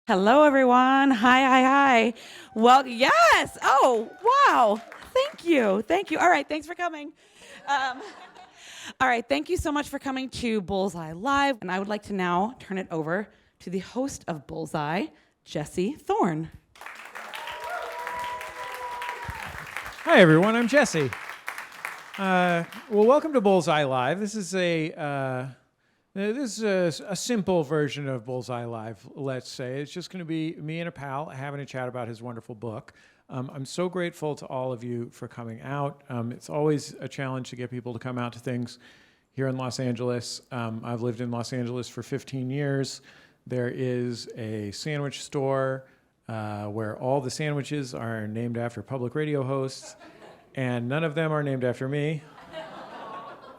Hello, everyone. Hi. Well, yes. Oh, wow. Thank you. All right, thanks for coming. All right, thank you so much for coming to Bullseye Live. And I would like to now turn it over to the host of Bullseye, Jesse Thorn. Hi, everyone. I'm Jesse. Well, welcome to Bullseye Live. This is a simple version of Bullseye Live, let's say. It's just going to be me and a pal having a chat about his wonderful book. I'm so grateful to all of you for coming out. It's always a challenge to get people to come out to things here in Los Angeles. I've lived in Los Angeles for 15 years. There is a sandwich store where all the sandwiches are named after public radio hosts, and none of them are named after me.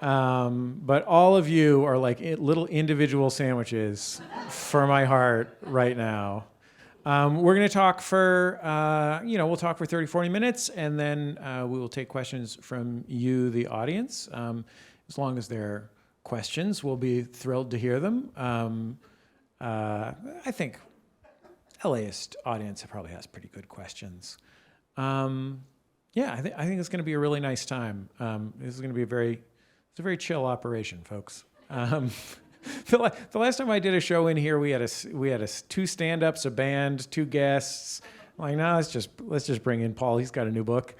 But all of you are like little individual sandwiches for my heart right now. We're going to talk for, we'll talk for 30, 40 minutes, and then we will take questions from you, the audience. As long as they're questions, we'll be thrilled to hear them. I think LAist audience probably has pretty good questions. I think it's going to be a really nice time. This is going to be it's a very chill operation, folks. The last time I did a show in here, we had two stand-ups, a band, two guests. I'm like, no, let's just bring in Paul. He's got a new book.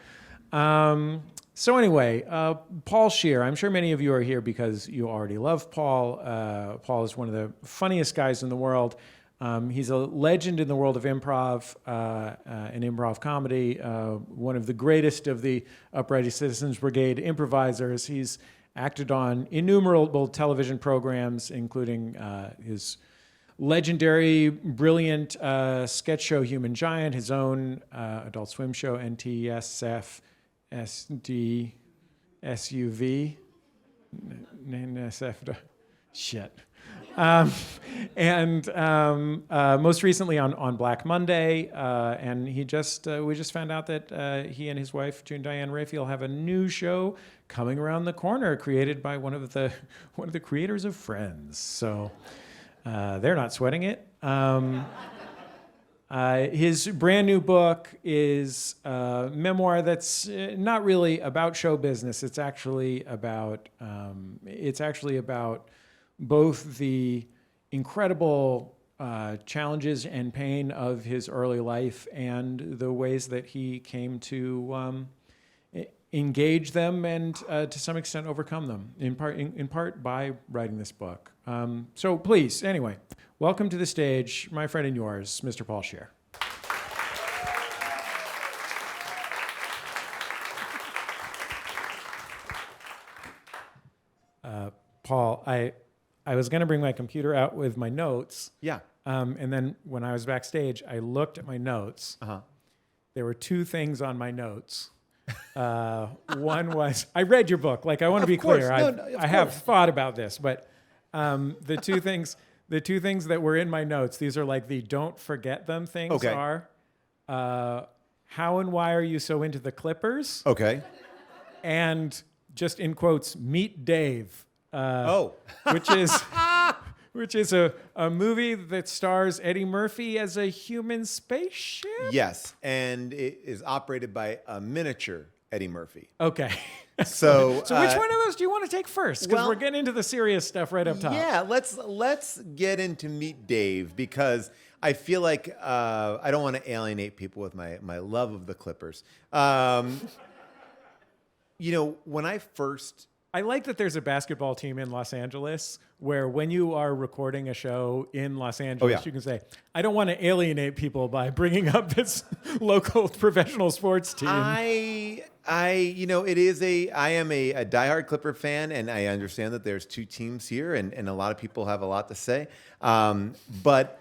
So anyway, Paul Scheer. I'm sure many of you are here because you already love Paul. Paul is one of the funniest guys in the world. He's a legend in the world of improv and improv comedy. One of the greatest of the Upright Citizens Brigade improvisers. He's acted on innumerable television programs, including his legendary, brilliant sketch show Human Giant, his own Adult Swim show NTSF SD SUV NSF shit. And most recently on Black Monday, and we just found out that he and his wife June Diane Raphael have a new show coming around the corner, created by one of the creators of Friends. So they're not sweating it. His brand new book is a memoir that's not really about show business. It's actually about both the incredible challenges and pain of his early life and the ways that he came to engage them and to some extent overcome them, in part by writing this book. So please, anyway, welcome to the stage, my friend and yours, Mr. Paul Scheer. Paul, I was going to bring my computer out with my notes. Yeah. And then when I was backstage, I looked at my notes. Uh-huh. There were two things on my notes. One was, I read your book. Like, I want to be clear. I have thought about this, but the two things that were in my notes, these are like the don't forget them things are, how and why are you so into the Clippers? Okay. And just in quotes, meet Dave. Which is a movie that stars Eddie Murphy as a human spaceship? Yes, and it is operated by a miniature Eddie Murphy. Okay. So which one of those do you want to take first? Because we're getting into the serious stuff right up top. Yeah, let's get into Meet Dave, because I feel like I don't want to alienate people with my love of the Clippers. When I first... I like that there's a basketball team in Los Angeles where when you are recording a show in Los Angeles, you can say, I don't want to alienate people by bringing up this local professional sports team. I am a diehard Clipper fan, and I understand that there's two teams here, and a lot of people have a lot to say. But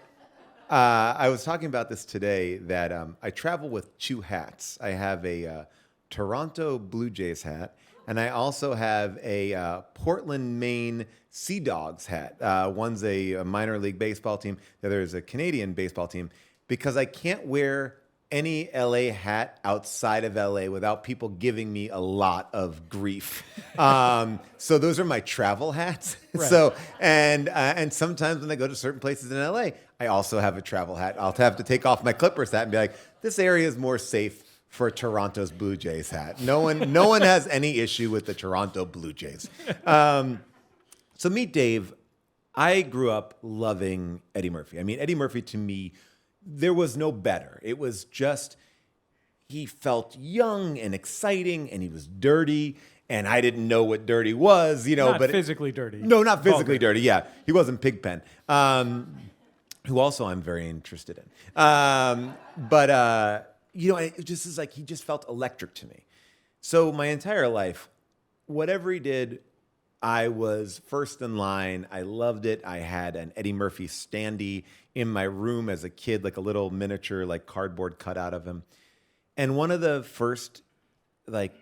I was talking about this today, that I travel with two hats. I have a Toronto Blue Jays hat, and I also have a Portland, Maine Sea Dogs hat. One's a minor league baseball team. The other is a Canadian baseball team, because I can't wear any LA hat outside of LA without people giving me a lot of grief. So those are my travel hats. Right. So and sometimes when I go to certain places in LA, I also have a travel hat. I'll have to take off my Clippers hat and be like, this area is more safe for Toronto's Blue Jays hat. No one has any issue with the Toronto Blue Jays. So meet Dave. I grew up loving Eddie Murphy. I mean, Eddie Murphy to me, there was no better. It was just, he felt young and exciting, and he was dirty, and I didn't know what dirty was, Not but physically dirty. No, not physically Vulgar. dirty. Yeah, he wasn't Pigpen, who also I'm very interested in. It just is like he just felt electric to me. So my entire life, whatever he did, I was first in line. I loved it. I had an Eddie Murphy standee in my room as a kid, like a little miniature, like cardboard cutout of him. And one of the first like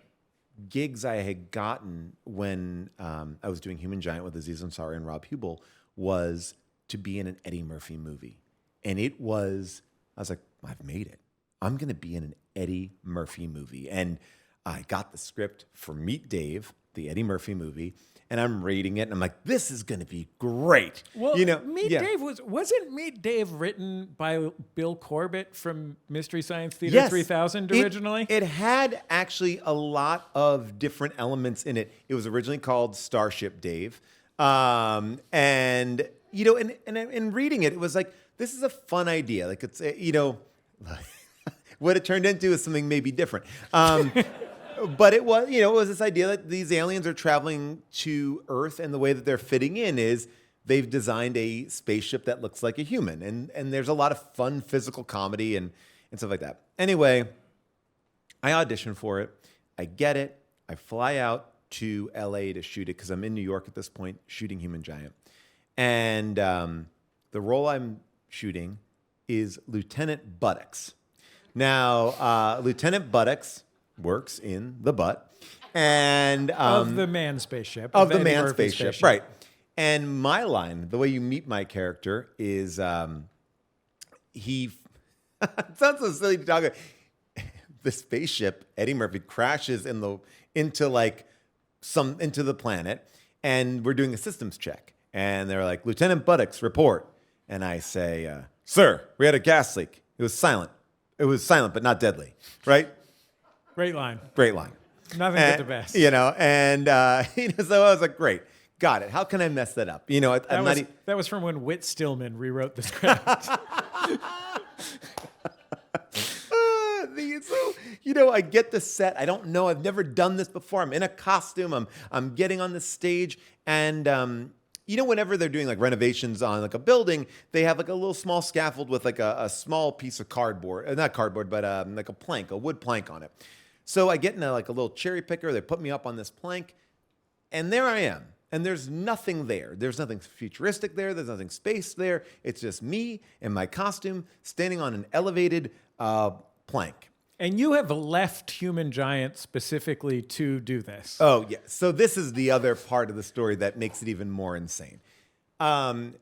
gigs I had gotten when I was doing Human Giant with Aziz Ansari and Rob Hubel was to be in an Eddie Murphy movie. And I was like, I've made it. I'm going to be in an Eddie Murphy movie. And I got the script for Meet Dave, the Eddie Murphy movie, and I'm reading it, and I'm like, this is going to be great. Well, Meet Dave wasn't Meet Dave written by Bill Corbett from Mystery Science Theater 3000 originally? It had actually a lot of different elements in it. It was originally called Starship Dave. And reading it, it was like, this is a fun idea. Like, it's, what it turned into is something maybe different. But it was this idea that these aliens are traveling to Earth, and the way that they're fitting in is they've designed a spaceship that looks like a human. And there's a lot of fun physical comedy and stuff like that. Anyway, I audition for it. I get it. I fly out to LA to shoot it because I'm in New York at this point shooting Human Giant. And the role I'm shooting is Lieutenant Buttocks. Now, Lieutenant Buttocks works in the butt, and of the man spaceship. Of the man spaceship, right? And my line, the way you meet my character, is he. It sounds so silly to talk about. The spaceship, Eddie Murphy, crashes into the planet, and we're doing a systems check, and they're like, Lieutenant Buttocks, report, and I say, sir, we had a gas leak. It was silent. It was silent, but not deadly, right? Great line. Great line. Nothing but the best. So I was like, great. Got it. How can I mess that up? That was from when Whit Stillman rewrote the script. I get the set. I don't know. I've never done this before. I'm in a costume. I'm getting on the stage. And, whenever they're doing like renovations on like a building, they have like a little small scaffold with like a small piece of cardboard, not cardboard, but like a wood plank on it. So I get in a little cherry picker. They put me up on this plank, and there I am. And there's nothing there. There's nothing futuristic there. There's nothing space there. It's just me in my costume standing on an elevated plank. And you have left Human Giant specifically to do this. Oh, yeah. So this is the other part of the story that makes it even more insane. Human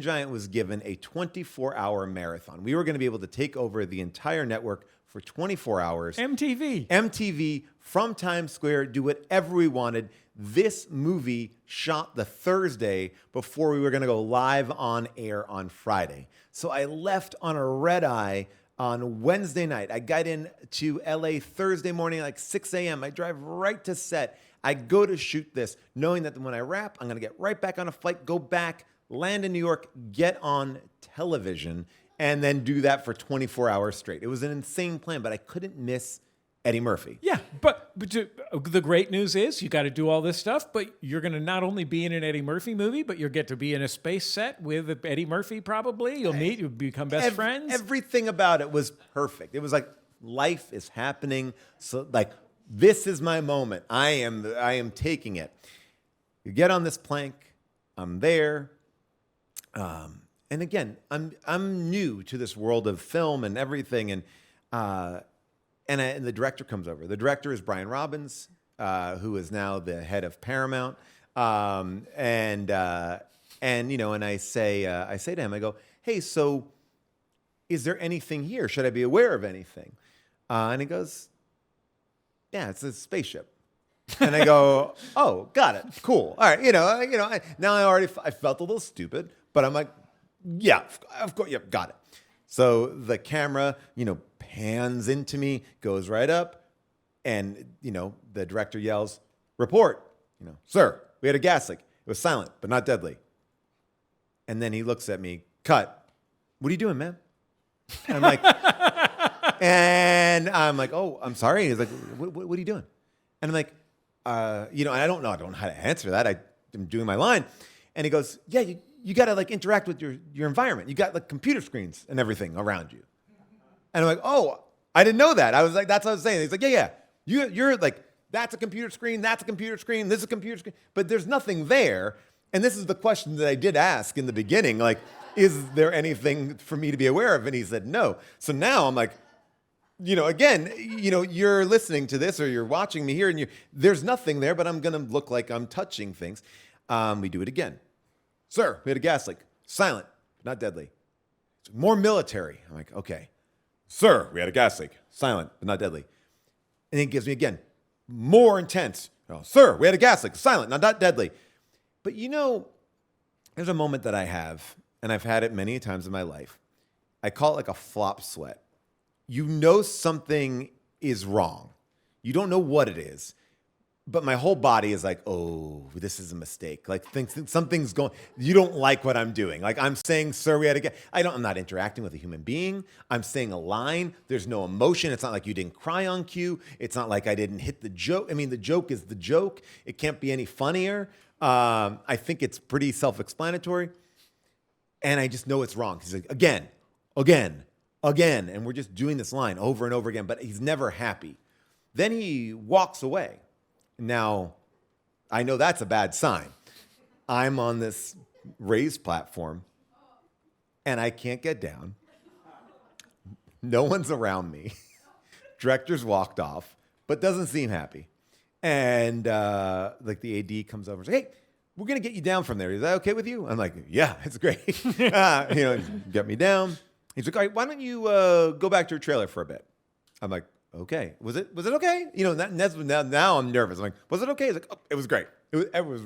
Giant was given a 24-hour marathon. We were going to be able to take over the entire network for 24 hours. MTV from Times Square, do whatever we wanted. This movie shot the Thursday before we were going to go live on air on Friday. So I left on a red eye on Wednesday night. I got in to LA Thursday morning, like 6 a.m. I drive right to set. I go to shoot this, knowing that when I wrap, I'm going to get right back on a flight, go back, land in New York, get on television, and then do that for 24 hours straight. It was an insane plan, but I couldn't miss Eddie Murphy. Yeah, but the great news is you got to do all this stuff, but you're going to not only be in an Eddie Murphy movie, but you'll get to be in a space set with Eddie Murphy probably. You'll become best friends. Everything about it was perfect. It was like life is happening. So like this is my moment. I am taking it. You get on this plank. I'm there. And again, I'm new to this world of film and everything, and the director comes over. The director is Brian Robbins, who is now the head of Paramount, and I say to him, I go, hey, so is there anything here? Should I be aware of anything? And he goes, yeah, it's a spaceship. And I go, oh, got it. Cool. All right. Now I felt a little stupid, but I'm like, yeah, of course. Yep. Got it. So the camera, pans into me, goes right up. And, the director yells, report, sir, we had a gas leak. It was silent, but not deadly. And then he looks at me, cut. What are you doing, man? And I'm like, oh, I'm sorry. He's like, what are you doing? And I'm like, and I don't know how to answer that. I'm doing my line. And he goes, yeah, you got to interact with your environment. You got computer screens and everything around you. And I'm like, oh, I didn't know that. I was like, that's what I was saying. He's like, yeah. You're like, that's a computer screen. That's a computer screen. This is a computer screen. But there's nothing there. And this is the question that I did ask in the beginning. Is there anything for me to be aware of? And he said, no. So now I'm like, again, you're listening to this or you're watching me here and there's nothing there, but I'm going to look like I'm touching things. We do it again. Sir, we had a gas leak. Silent, not deadly. More military. I'm like, okay. Sir, we had a gas leak. Silent, but not deadly. And he gives me again, more intense. Oh, sir, we had a gas leak. Silent, not deadly. But there's a moment that I have, and I've had it many times in my life. I call it a flop sweat. Something is wrong. You don't know what it is, but my whole body is like, oh, this is a mistake. Something's going, you don't like what I'm doing. I'm saying, sir, we had a I'm not interacting with a human being. I'm saying a line. There's no emotion. It's not like you didn't cry on cue. It's not like I didn't hit the joke. I mean, the joke is the joke. It can't be any funnier. I think it's pretty self-explanatory. And I just know it's wrong. He's like, again. And we're just doing this line over and over again, but he's never happy. Then he walks away. Now, I know that's a bad sign. I'm on this raised platform, and I can't get down. No one's around me. Director's walked off, but doesn't seem happy. And the AD comes over and says, hey, we're going to get you down from there. Is that okay with you? I'm like, yeah, it's great. Get me down. He's like, all right, why don't you go back to your trailer for a bit? I'm like, okay. Was it okay? Now I'm nervous. I'm like, was it okay? He's like, oh, it was great. It was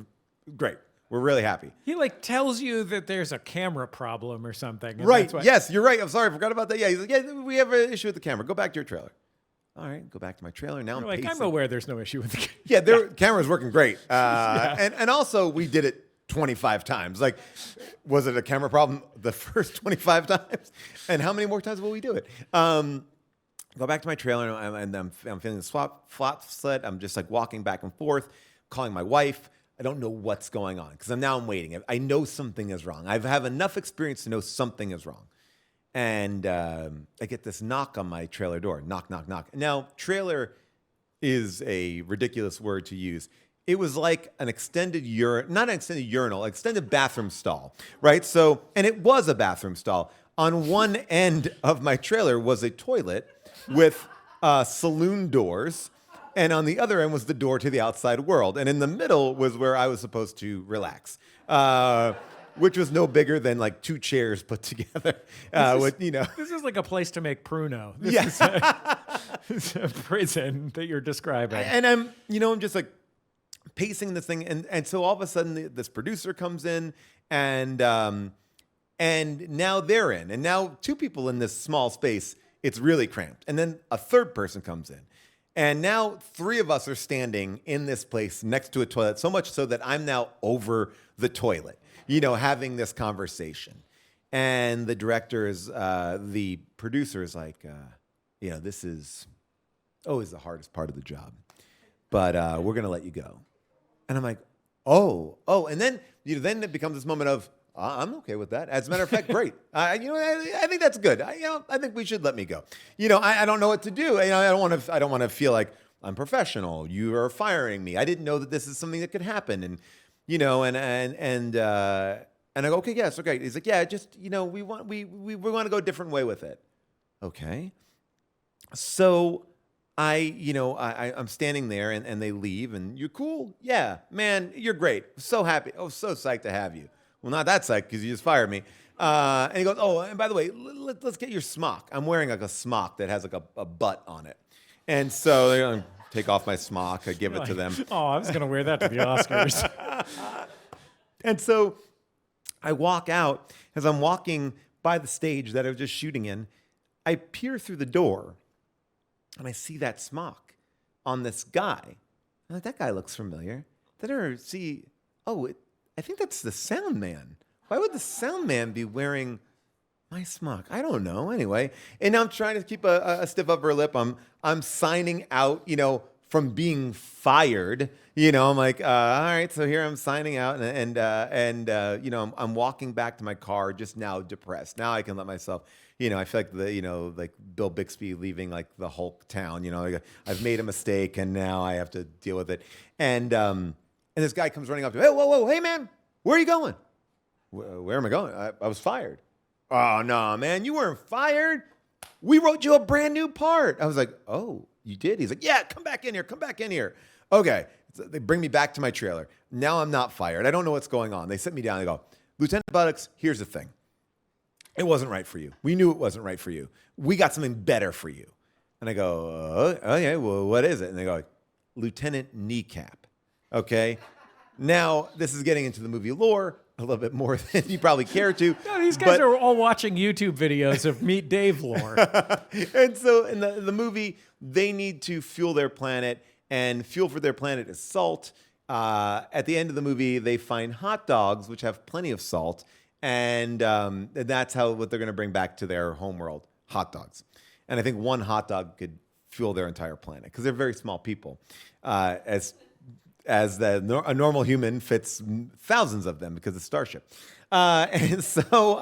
great. We're really happy. He tells you that there's a camera problem or something. Right. Yes, you're right. I'm sorry. I forgot about that. Yeah. He's like, yeah, we have an issue with the camera. Go back to your trailer. All right. Go back to my trailer. Now I'm I'm aware there's no issue with the camera. Yeah, their camera's working great. And also we did it 25 times. Was it a camera problem the first 25 times? And how many more times will we do it? Go back to my trailer, and I'm feeling the flop sweat. I'm just walking back and forth, calling my wife. I don't know what's going on because I'm waiting. I know something is wrong. I have enough experience to know something is wrong. And I get this knock on my trailer door. Knock, knock, knock. Now, trailer is a ridiculous word to use. It was like an extended extended bathroom stall, right? So, and it was a bathroom stall. On one end of my trailer was a toilet with saloon doors, and on the other end was the door to the outside world. And in the middle was where I was supposed to relax, which was no bigger than two chairs put together. This is like a place to make pruno. This is a prison that you're describing. And I'm just pacing this thing, and so all of a sudden this producer comes in, and now they're in, and now two people in this small space. It's really cramped, and then a third person comes in, and now three of us are standing in this place next to a toilet. So much so that I'm now over the toilet, having this conversation, and the director is, the producer is like, this is always the hardest part of the job, but we're gonna let you go. And I'm like, oh, and then then it becomes this moment of, I'm okay with that. As a matter of fact, great. I think that's good. I think we should let me go. I don't know what to do. I don't want to feel like I'm professional. You are firing me. I didn't know that this is something that could happen. And and I go, okay, yes, okay. He's like, yeah, just we want to go a different way with it. Okay. So I'm standing there, and they leave, and you're cool. Yeah, man, you're great. So happy. Oh, so psyched to have you. Well, not that side because you just fired me. And he goes, oh, and by the way, let's get your smock. I'm wearing like a smock that has like a butt on it. And so they're going to take off my smock. I give it to them. Oh, I was going to wear that to the Oscars. And so I walk out. As I'm walking by the stage that I was just shooting in, I peer through the door and I see that smock on this guy. I'm like, that guy looks familiar. Then I see, I think that's the sound man. Why would the sound man be wearing my smock? I don't know. Anyway, and now I'm trying to keep a stiff upper lip. I'm signing out, from being fired. I'm like, all right, so here I'm signing out, and I'm walking back to my car just now depressed. Now I can let myself, I feel like like Bill Bixby leaving like the Hulk town. Like I've made a mistake and now I have to deal with it. And this guy comes running up to me. Hey, whoa, hey man, where are you going? Where am I going? I was fired. Oh no, man, you weren't fired. We wrote you a brand new part. I was like, oh, you did? He's like, yeah, come back in here. Okay. So they bring me back to my trailer. Now I'm not fired. I don't know what's going on. They sit me down. They go, Lieutenant Buttocks, here's the thing. It wasn't right for you. We knew it wasn't right for you. We got something better for you. And I go, okay, well, what is it? And they go, Lieutenant Kneecap. Okay. Now, this is getting into the movie lore a little bit more than you probably care to. No, these guys are all watching YouTube videos of Meet Dave lore. And so in the movie, they need to fuel their planet, and fuel for their planet is salt. At the end of the movie, they find hot dogs, which have plenty of salt, and that's what they're going to bring back to their homeworld, hot dogs. And I think one hot dog could fuel their entire planet because they're very small people. As a normal human fits thousands of them because it's Starship. And so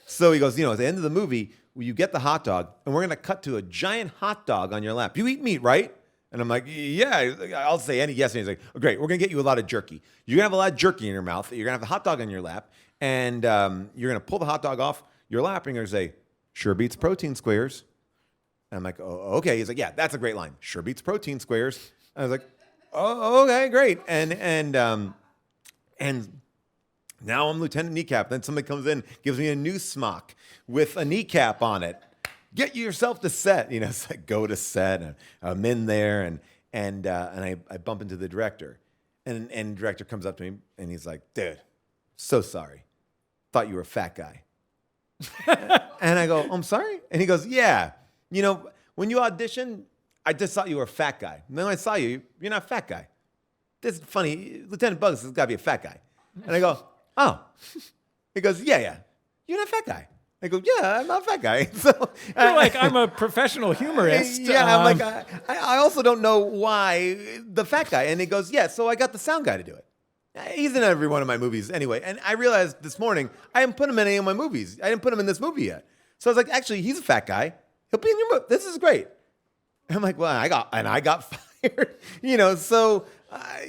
so he goes, at the end of the movie, you get the hot dog, and we're going to cut to a giant hot dog on your lap. You eat meat, right? And I'm like, yeah, I'll say any yes. And he's like, oh, great, we're going to get you a lot of jerky. You're going to have a lot of jerky in your mouth. You're going to have the hot dog on your lap, and you're going to pull the hot dog off your lap, and you're going to say, sure beats protein squares. And I'm like, oh, okay. He's like, yeah, that's a great line. Sure beats protein squares. I was like, oh, okay, great. And now I'm Lieutenant Kneecap. Then somebody comes in, gives me a new smock with a kneecap on it. Get yourself to set. It's like go to set. And I'm in there, and I bump into the director, and the director comes up to me, and he's like, dude, so sorry. Thought you were a fat guy. And I go, I'm sorry? And he goes, yeah. When you audition, I just thought you were a fat guy. And then when I saw you, you're not a fat guy. This is funny. Lieutenant Bugs has got to be a fat guy. And I go, oh. He goes, yeah. You're not a fat guy. I go, yeah, I'm not a fat guy. So You're like, I'm a professional humorist. Yeah, I'm like, I also don't know why the fat guy. And he goes, yeah, so I got the sound guy to do it. He's in every one of my movies anyway. And I realized this morning, I haven't put him in any of my movies. I didn't put him in this movie yet. So I was like, actually, he's a fat guy. He'll be in your movie. This is great. And I'm like, well, I got fired. So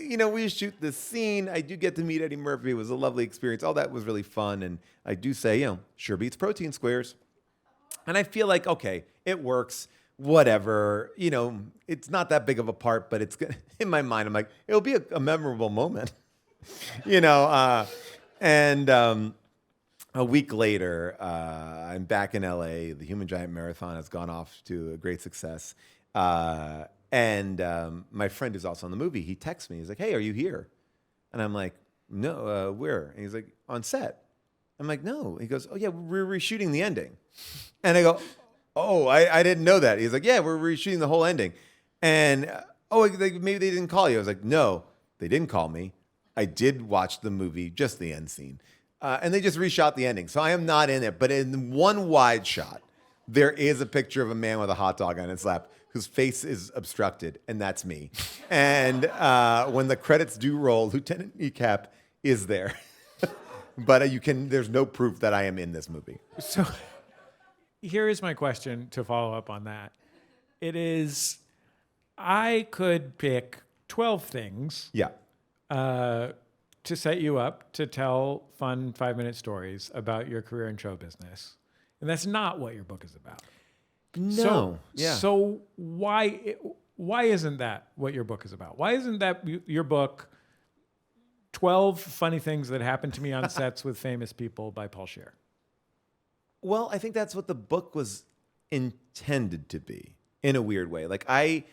we shoot this scene. I do get to meet Eddie Murphy. It was a lovely experience. All that was really fun. And I do say, sure beats protein squares. And I feel like, okay, it works. Whatever. It's not that big of a part, but it's in my mind. I'm like, it'll be a memorable moment. And a week later, I'm back in LA. The Human Giant Marathon has gone off to a great success. And my friend who's also in the movie, he texts me. He's like, hey, are you here? And I'm like, no, where? And he's like, on set. I'm like, no. He goes, oh, yeah, we're reshooting the ending. And I go, oh, I didn't know that. He's like, yeah, we're reshooting the whole ending. And, maybe they didn't call you. I was like, no, they didn't call me. I did watch the movie, just the end scene. And they just reshot the ending. So I am not in it. But in one wide shot, there is a picture of a man with a hot dog on his lap whose face is obstructed, and that's me. And when the credits do roll, Lieutenant Kneecap is there. But there's no proof that I am in this movie. So here is my question to follow up on that. It is, I could pick 12 things. Yeah. To set you up to tell fun 5-minute stories about your career in show business. And that's not what your book is about. No. So why isn't that what your book is about? Why isn't that your book 12 funny things that happened to me on sets with famous people by Paul Scheer. Well, I think that's what the book was intended to be in a weird way. Like I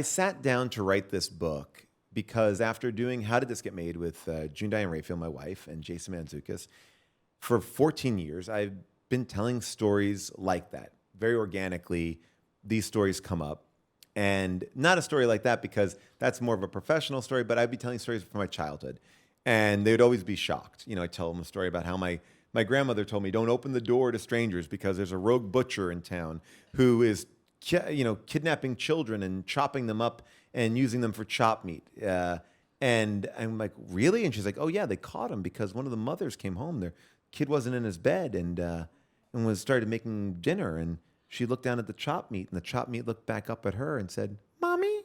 sat down to write this book because after doing How Did This Get Made with June Diane Raphael, my wife, and Jason Mantzoukas, for 14 years, I've been telling stories like that. Very organically, these stories come up. And not a story like that because that's more of a professional story, but I'd be telling stories from my childhood. And they would always be shocked. You know, I tell them a story about how my grandmother told me, don't open the door to strangers because there's a rogue butcher in town who is kidnapping children and chopping them up and using them for chop meat. And I'm like, really? And she's like, oh, yeah, they caught him because one of the mothers came home. Their kid wasn't in his bed and started making dinner. And she looked down at the chop meat, and the chop meat looked back up at her and said, Mommy?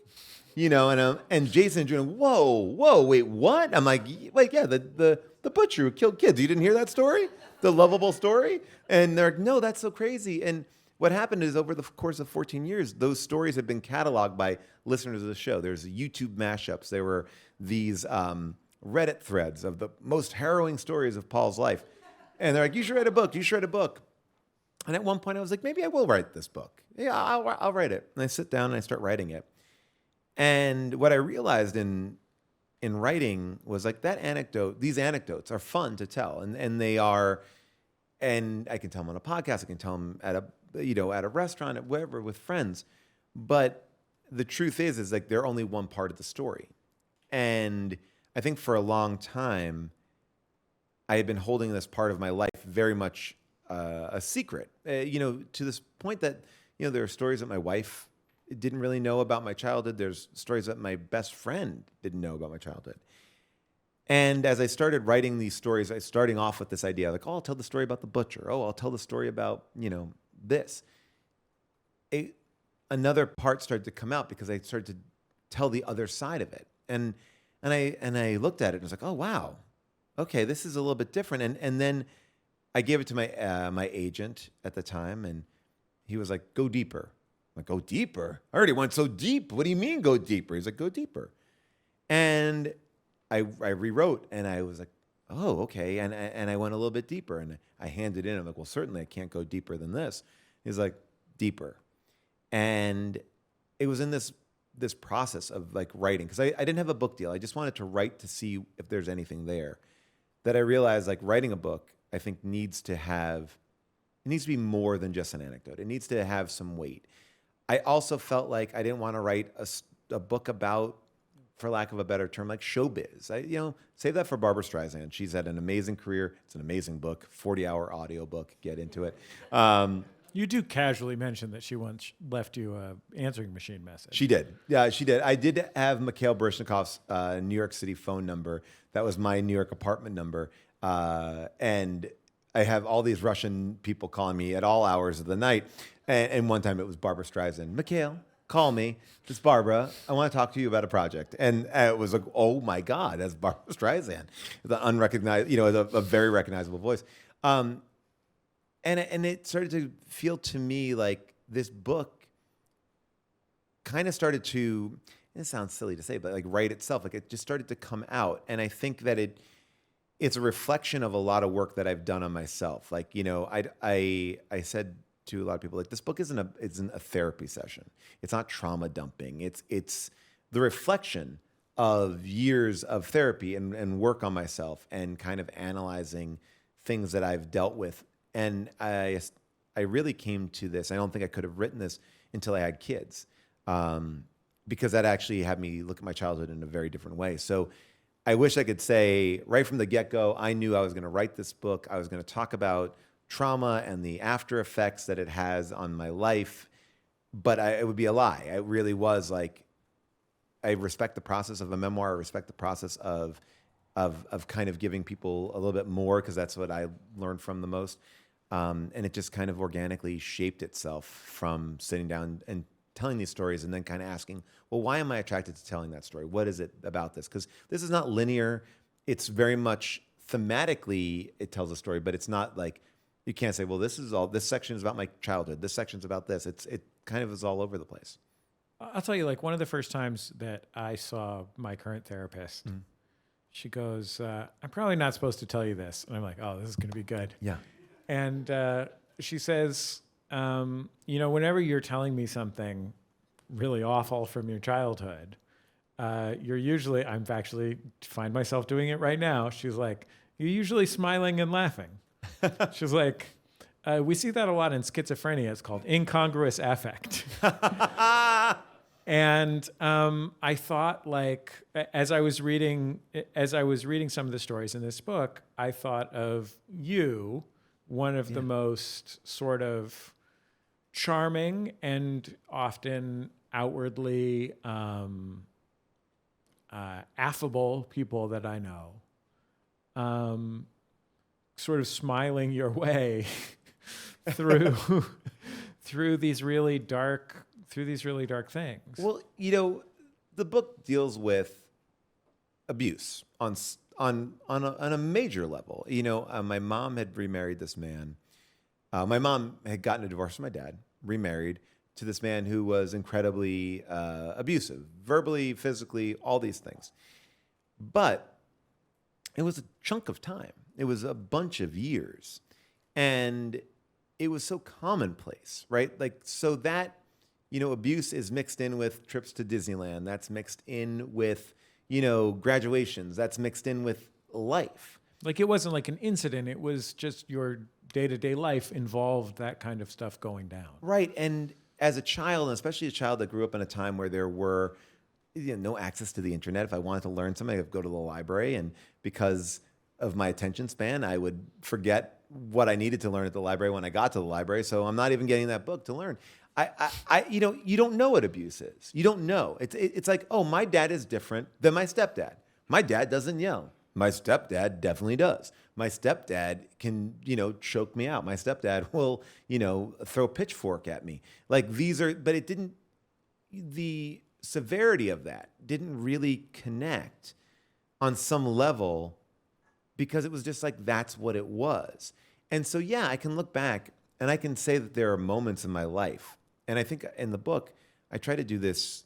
And Jason and June, whoa, wait, what? I'm like, yeah, the butcher who killed kids. You didn't hear that story? The lovable story? And they're like, no, that's so crazy. And what happened is over the course of 14 years, those stories have been cataloged by listeners of the show. There's YouTube mashups. There were these Reddit threads of the most harrowing stories of Paul's life. And they're like, you should write a book. You should write a book. And at one point I was like, maybe I will write this book. Yeah, I'll write it. And I sit down and I start writing it. And what I realized in writing was like these anecdotes are fun to tell. And they are, and I can tell them on a podcast. I can tell them at a restaurant, at wherever, with friends. But the truth is like they're only one part of the story. And I think for a long time, I had been holding this part of my life very much a secret, to this point that, there are stories that my wife didn't really know about my childhood. There's stories that my best friend didn't know about my childhood. And as I started writing these stories, I starting off with this idea, like, oh, I'll tell the story about the butcher. Oh, I'll tell the story about, this. Another part started to come out because I started to tell the other side of it. And I looked at it and was like, oh, wow. Okay, this is a little bit different. And then I gave it to my agent at the time, and he was like, go deeper. I'm like, go deeper? I already went so deep. What do you mean go deeper? He's like, go deeper. And I rewrote, and I was like, oh, okay. And I went a little bit deeper, and I handed in. I'm like, well, certainly I can't go deeper than this. He's like, deeper. And it was in this process of like writing, because I didn't have a book deal. I just wanted to write to see if there's anything there, that I realized like writing a book, I think needs to be more than just an anecdote. It needs to have some weight. I also felt like I didn't want to write a book about, for lack of a better term, like showbiz. Save that for Barbra Streisand. She's had an amazing career. It's an amazing book, 40-hour audio book. Get into it. You do casually mention that she once left you an answering machine message. She did. Yeah, she did. I did have Mikhail Baryshnikov's New York City phone number. That was my New York apartment number. And I have all these Russian people calling me at all hours of the night. And one time it was Barbra Streisand. Mikhail, call me. It's Barbara. I want to talk to you about a project. And it was like, oh my God, that's Barbra Streisand. The unrecognized, a very recognizable voice. And it started to feel to me like this book kind of started to, and it sounds silly to say, but like write itself. Like it just started to come out. And I think that it's a reflection of a lot of work that I've done on myself. Like, I said to a lot of people, like, this book isn't a therapy session. It's not trauma dumping. It's the reflection of years of therapy and work on myself and kind of analyzing things that I've dealt with. And I really came to this. I don't think I could have written this until I had kids, because that actually had me look at my childhood in a very different way. So I wish I could say right from the get-go, I knew I was going to write this book. I was going to talk about trauma and the after effects that it has on my life, but it would be a lie. It really was like, I respect the process of a memoir. I respect the process of kind of giving people a little bit more, because that's what I learned from the most. And it just kind of organically shaped itself from sitting down and telling these stories and then kind of asking, well, why am I attracted to telling that story? What is it about this? Because this is not linear. It's very much thematically, it tells a story, but it's not like, you can't say, well, this section is about my childhood. This section's about this. It kind of is all over the place. I'll tell you, like, one of the first times that I saw my current therapist, she goes, I'm probably not supposed to tell you this. And I'm like, oh, this is going to be good. Yeah. And she says, whenever you're telling me something really awful from your childhood, you're usually, I'm actually find myself doing it right now. She's like, you're usually smiling and laughing. She's like, we see that a lot in schizophrenia. It's called incongruous affect. And I thought, like, as I was reading some of the stories in this book, I thought of you, one of the most sort of charming and often outwardly affable people that I know, sort of smiling your way through these really dark things. Well, the book deals with abuse on a major level. My mom had remarried this man. My mom had gotten a divorce from my dad, remarried to this man who was incredibly abusive, verbally, physically, all these things. But it was a chunk of time. It was a bunch of years. And it was so commonplace, right? Like, so that, abuse is mixed in with trips to Disneyland. That's mixed in with, graduations. That's mixed in with life. Like, it wasn't like an incident. It was just your day-to-day life involved that kind of stuff going down. Right. And as a child, and especially a child that grew up in a time where there were no access to the internet. If I wanted to learn something, I'd go to the library. And because of my attention span, I would forget what I needed to learn at the library when I got to the library. So I'm not even getting that book to learn. You don't know what abuse is. You don't know. It's like, oh, my dad is different than my stepdad. My dad doesn't yell. My stepdad definitely does. My stepdad can, choke me out. My stepdad will, throw a pitchfork at me. Like, but it didn't, the severity of that didn't really connect on some level because it was just like, that's what it was. And so, yeah, I can look back and I can say that there are moments in my life. And I think in the book, I try to do this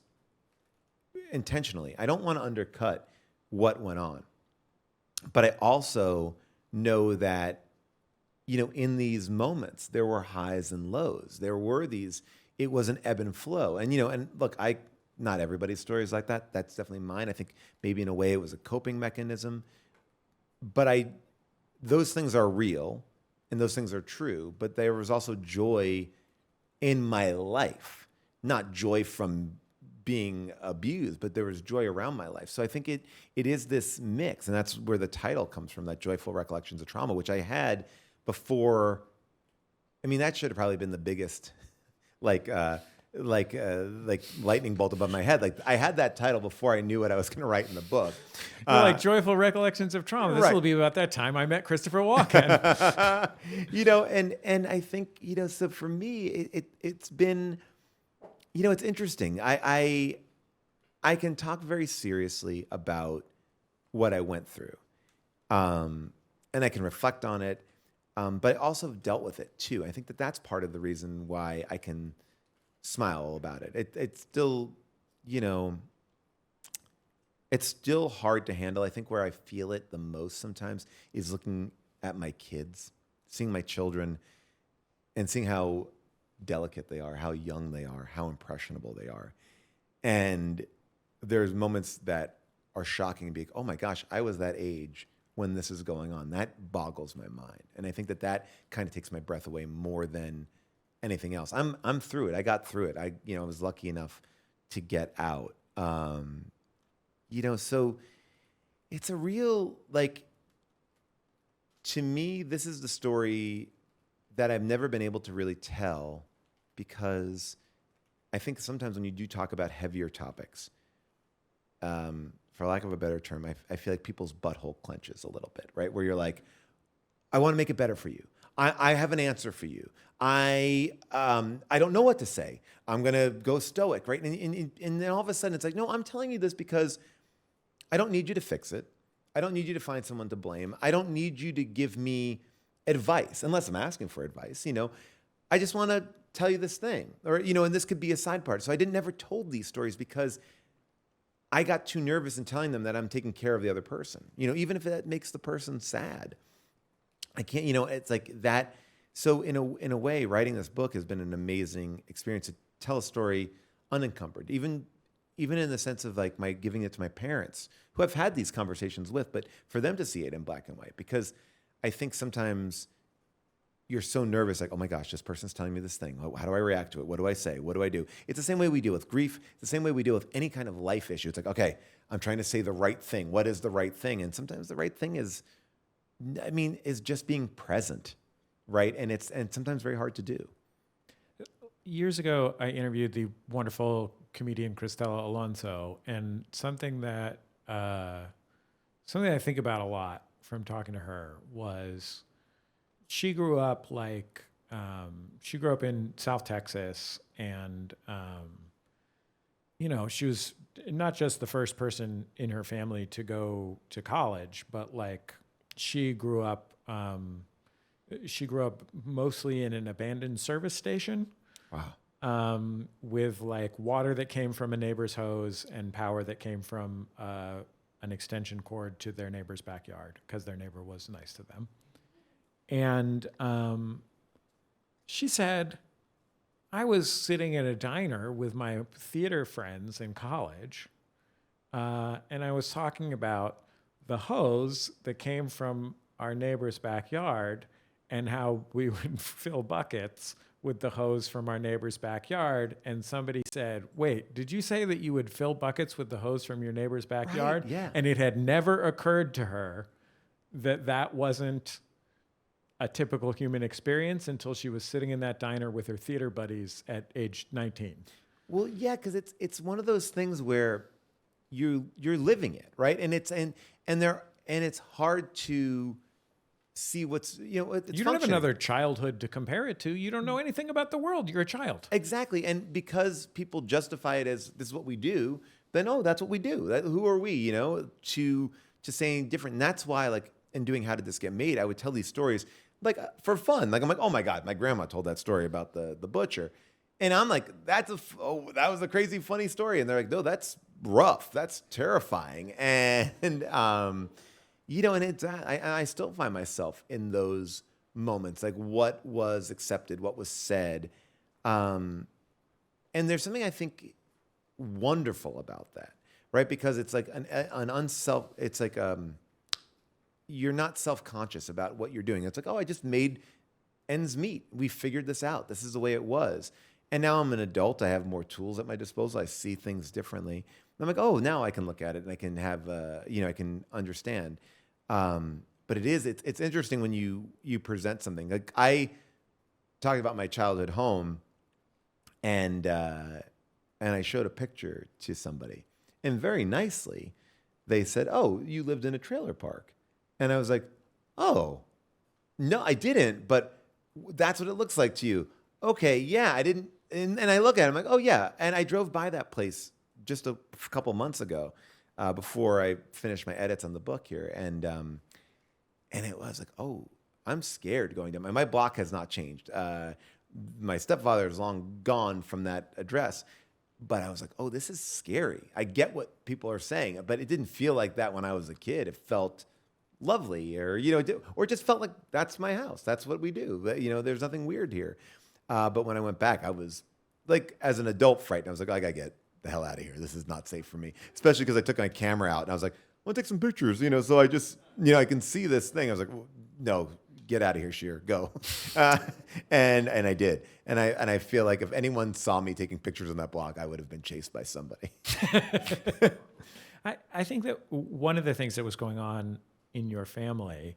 intentionally. I don't want to undercut what went on. But I also know that, in these moments, there were highs and lows. It was an ebb and flow. And, and look, not everybody's story is like that. That's definitely mine. I think maybe in a way it was a coping mechanism. But those things are real and those things are true. But there was also joy in my life, not joy from being abused, but there was joy around my life. So I think it is this mix, and that's where the title comes from, that Joyful Recollections of Trauma, which I had before. I mean, that should have probably been the biggest, like lightning bolt above my head. Like, I had that title before I knew what I was going to write in the book. Like Joyful Recollections of Trauma. This will be about that time I met Christopher Walken. And I think, so for me, it's been, it's interesting. I can talk very seriously about what I went through. And I can reflect on it. But I also have dealt with it too. I think that that's part of the reason why I can smile about it. It's still, it's still hard to handle. I think where I feel it the most sometimes is looking at my kids, seeing my children and seeing how delicate they are, how young they are, how impressionable they are. And there's moments that are shocking and be like, oh my gosh, I was that age when this is going on. That boggles my mind. And I think that kind of takes my breath away more than anything else. I'm through it. I got through it. I was lucky enough to get out. So it's a real, to me, this is the story that I've never been able to really tell, because I think sometimes when you do talk about heavier topics, for lack of a better term, I feel like people's butthole clenches a little bit, right? Where you're like, I want to make it better for you. I have an answer for you. I don't know what to say. I'm going to go stoic, right? And then all of a sudden it's like, no, I'm telling you this because I don't need you to fix it. I don't need you to find someone to blame. I don't need you to give me advice, unless I'm asking for advice. I just want to tell you this thing, or, and this could be a side part. So I never told these stories because I got too nervous in telling them that I'm taking care of the other person. Even if that makes the person sad. I can't, it's like that. So in a way, writing this book has been an amazing experience to tell a story unencumbered, even in the sense of like my giving it to my parents who I've had these conversations with, but for them to see it in black and white, because I think sometimes you're so nervous, like, oh my gosh, this person's telling me this thing. How do I react to it? What do I say? What do I do? It's the same way we deal with grief. It's the same way we deal with any kind of life issue. It's like, okay, I'm trying to say the right thing. What is the right thing? And sometimes the right thing is just being present, right? And sometimes very hard to do. Years ago, I interviewed the wonderful comedian Cristela Alonso, and something that I think about a lot from talking to her was she grew up in South Texas, and she was not just the first person in her family to go to college, but like she grew up mostly in an abandoned service station. Wow. With like water that came from a neighbor's hose and power that came from an extension cord to their neighbor's backyard because their neighbor was nice to them. And she said, I was sitting at a diner with my theater friends in college, and I was talking about the hose that came from our neighbor's backyard and how we would fill buckets with the hose from our neighbor's backyard. And somebody said, wait, did you say that you would fill buckets with the hose from your neighbor's backyard? Right, yeah. And it had never occurred to her that wasn't a typical human experience until she was sitting in that diner with her theater buddies at age 19. Well, yeah, because it's one of those things where you're living it, right? And it's hard to see what's, it's you don't have functioning. another childhood to compare it to. You don't know anything about the world. You're a child. Exactly. And because people justify it as this is what we do, then, oh, that's what we do. Who are we, to saying different. And that's why, like, in doing How Did This Get Made, I would tell these stories, like, for fun. Like, I'm like, oh my God, my grandma told that story about the butcher. And I'm like, that was a crazy, funny story. And they're like, no, that's rough. That's terrifying. And, and I still find myself in those moments, like what was accepted, what was said. And there's something I think wonderful about that, right? Because it's like you're not self-conscious about what you're doing. It's like, oh, I just made ends meet. We figured this out. This is the way it was. And now I'm an adult. I have more tools at my disposal. I see things differently. And I'm like, oh, now I can look at it and I can have, I can understand. But it's interesting when you present something. Like I talked about my childhood home, and I showed a picture to somebody, and very nicely, they said, "Oh, you lived in a trailer park," and I was like, "Oh, no, I didn't, but that's what it looks like to you." Okay, yeah, I didn't, and I look at it, I'm like, "Oh yeah," and I drove by that place just a couple months ago. Before I finished my edits on the book here. And it was like, oh, I'm scared going down. My block has not changed. My stepfather is long gone from that address. But I was like, oh, this is scary. I get what people are saying, but it didn't feel like that when I was a kid. It felt lovely, or it just felt like that's my house. That's what we do. There's nothing weird here. But when I went back, I was like, as an adult, frightened. I was like, I gotta get the hell out of here. This is not safe for me. Especially because I took my camera out and I was like, I want to take some pictures, so I just, I can see this thing. I was like, well, no, get out of here, Scheer, go. And I did. And I feel like if anyone saw me taking pictures on that block, I would have been chased by somebody. I think that one of the things that was going on in your family,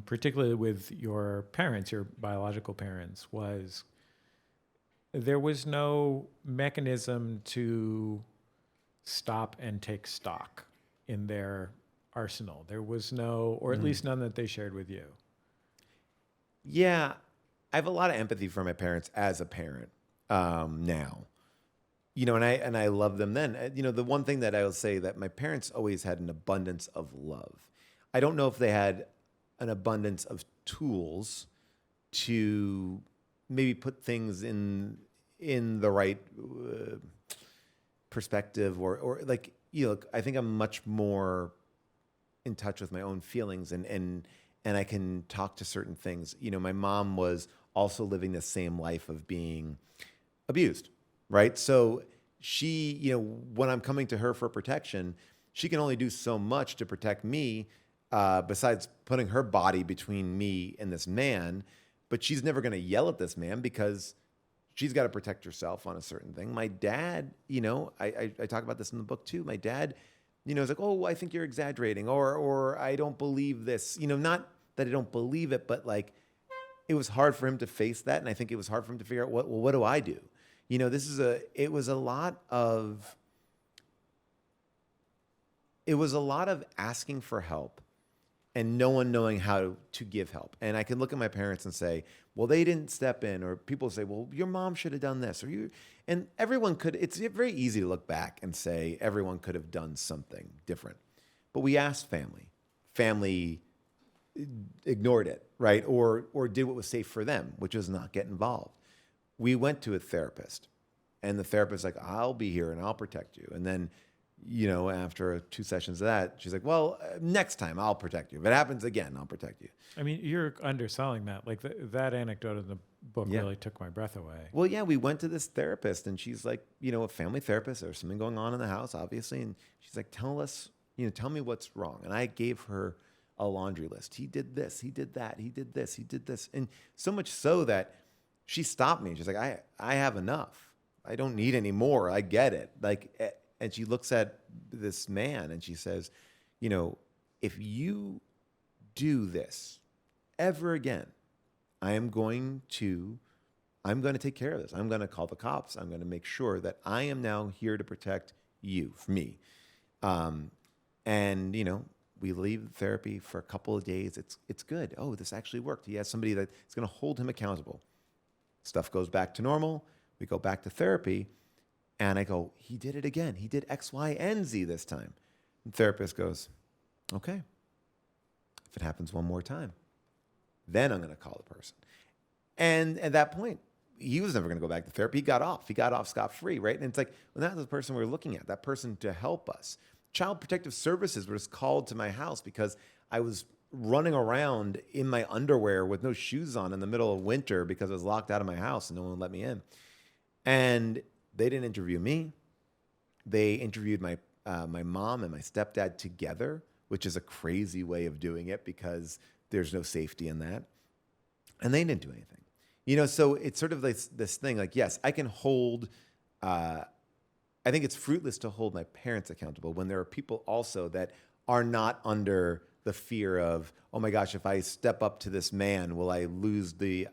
particularly with your parents, your biological parents, was there was no mechanism to stop and take stock in their arsenal. There was no, or at least none that they shared with you. Yeah, I have a lot of empathy for my parents as a parent now. And I love them then. The one thing that I will say that my parents always had an abundance of love. I don't know if they had an abundance of tools to maybe put things in the right perspective, or like I think I'm much more in touch with my own feelings, and I can talk to certain things. My mom was also living the same life of being abused, right? So she, when I'm coming to her for protection, she can only do so much to protect me, besides putting her body between me and this man. But she's never going to yell at this man because she's got to protect herself on a certain thing. My dad, I talk about this in the book too. My dad, is like, oh, I think you're exaggerating, or I don't believe this. Not that I don't believe it, but like, it was hard for him to face that, and I think it was hard for him to figure out what do I do? It was a lot of asking for help and no one knowing how to give help. And I can look at my parents and say, well, they didn't step in, or people say, well, your mom should have done this, and everyone could. It's very easy to look back and say everyone could have done something different. But we asked family. Family ignored it, right? Or did what was safe for them, which was not get involved. We went to a therapist, and the therapist was like, I'll be here and I'll protect you. And then, after 2 sessions of that, she's like, well, next time I'll protect you. If it happens again, I'll protect you. I mean, you're underselling that. Like that anecdote in the book really took my breath away. Well, yeah, we went to this therapist, and she's like, a family therapist. There's something going on in the house, obviously. And she's like, tell me what's wrong. And I gave her a laundry list. He did this, he did that, he did this, he did this. And so much so that she stopped me. She's like, I have enough. I don't need any more. I get it. And she looks at this man and she says, if you do this ever again, I'm going to take care of this. I'm going to call the cops. I'm going to make sure that I am now here to protect you, me. We leave therapy for a couple of days. It's good. Oh, this actually worked. He has somebody that's going to hold him accountable. Stuff goes back to normal. We go back to therapy. And I go, he did it again. He did X, Y, and Z this time. And the therapist goes, okay. If it happens one more time, then I'm going to call the person. And at that point, he was never going to go back to therapy. He got off. He got off scot-free, right? And it's like, well, that's the person we're looking at, that person to help us. Child Protective Services was called to my house because I was running around in my underwear with no shoes on in the middle of winter because I was locked out of my house and no one would let me in. And they didn't interview me. They interviewed my mom and my stepdad together, which is a crazy way of doing it because there's no safety in that. And they didn't do anything. So it's sort of this thing like, yes, I can hold, I think it's fruitless to hold my parents accountable when there are people also that are not under the fear of, oh my gosh, if I step up to this man, will I lose being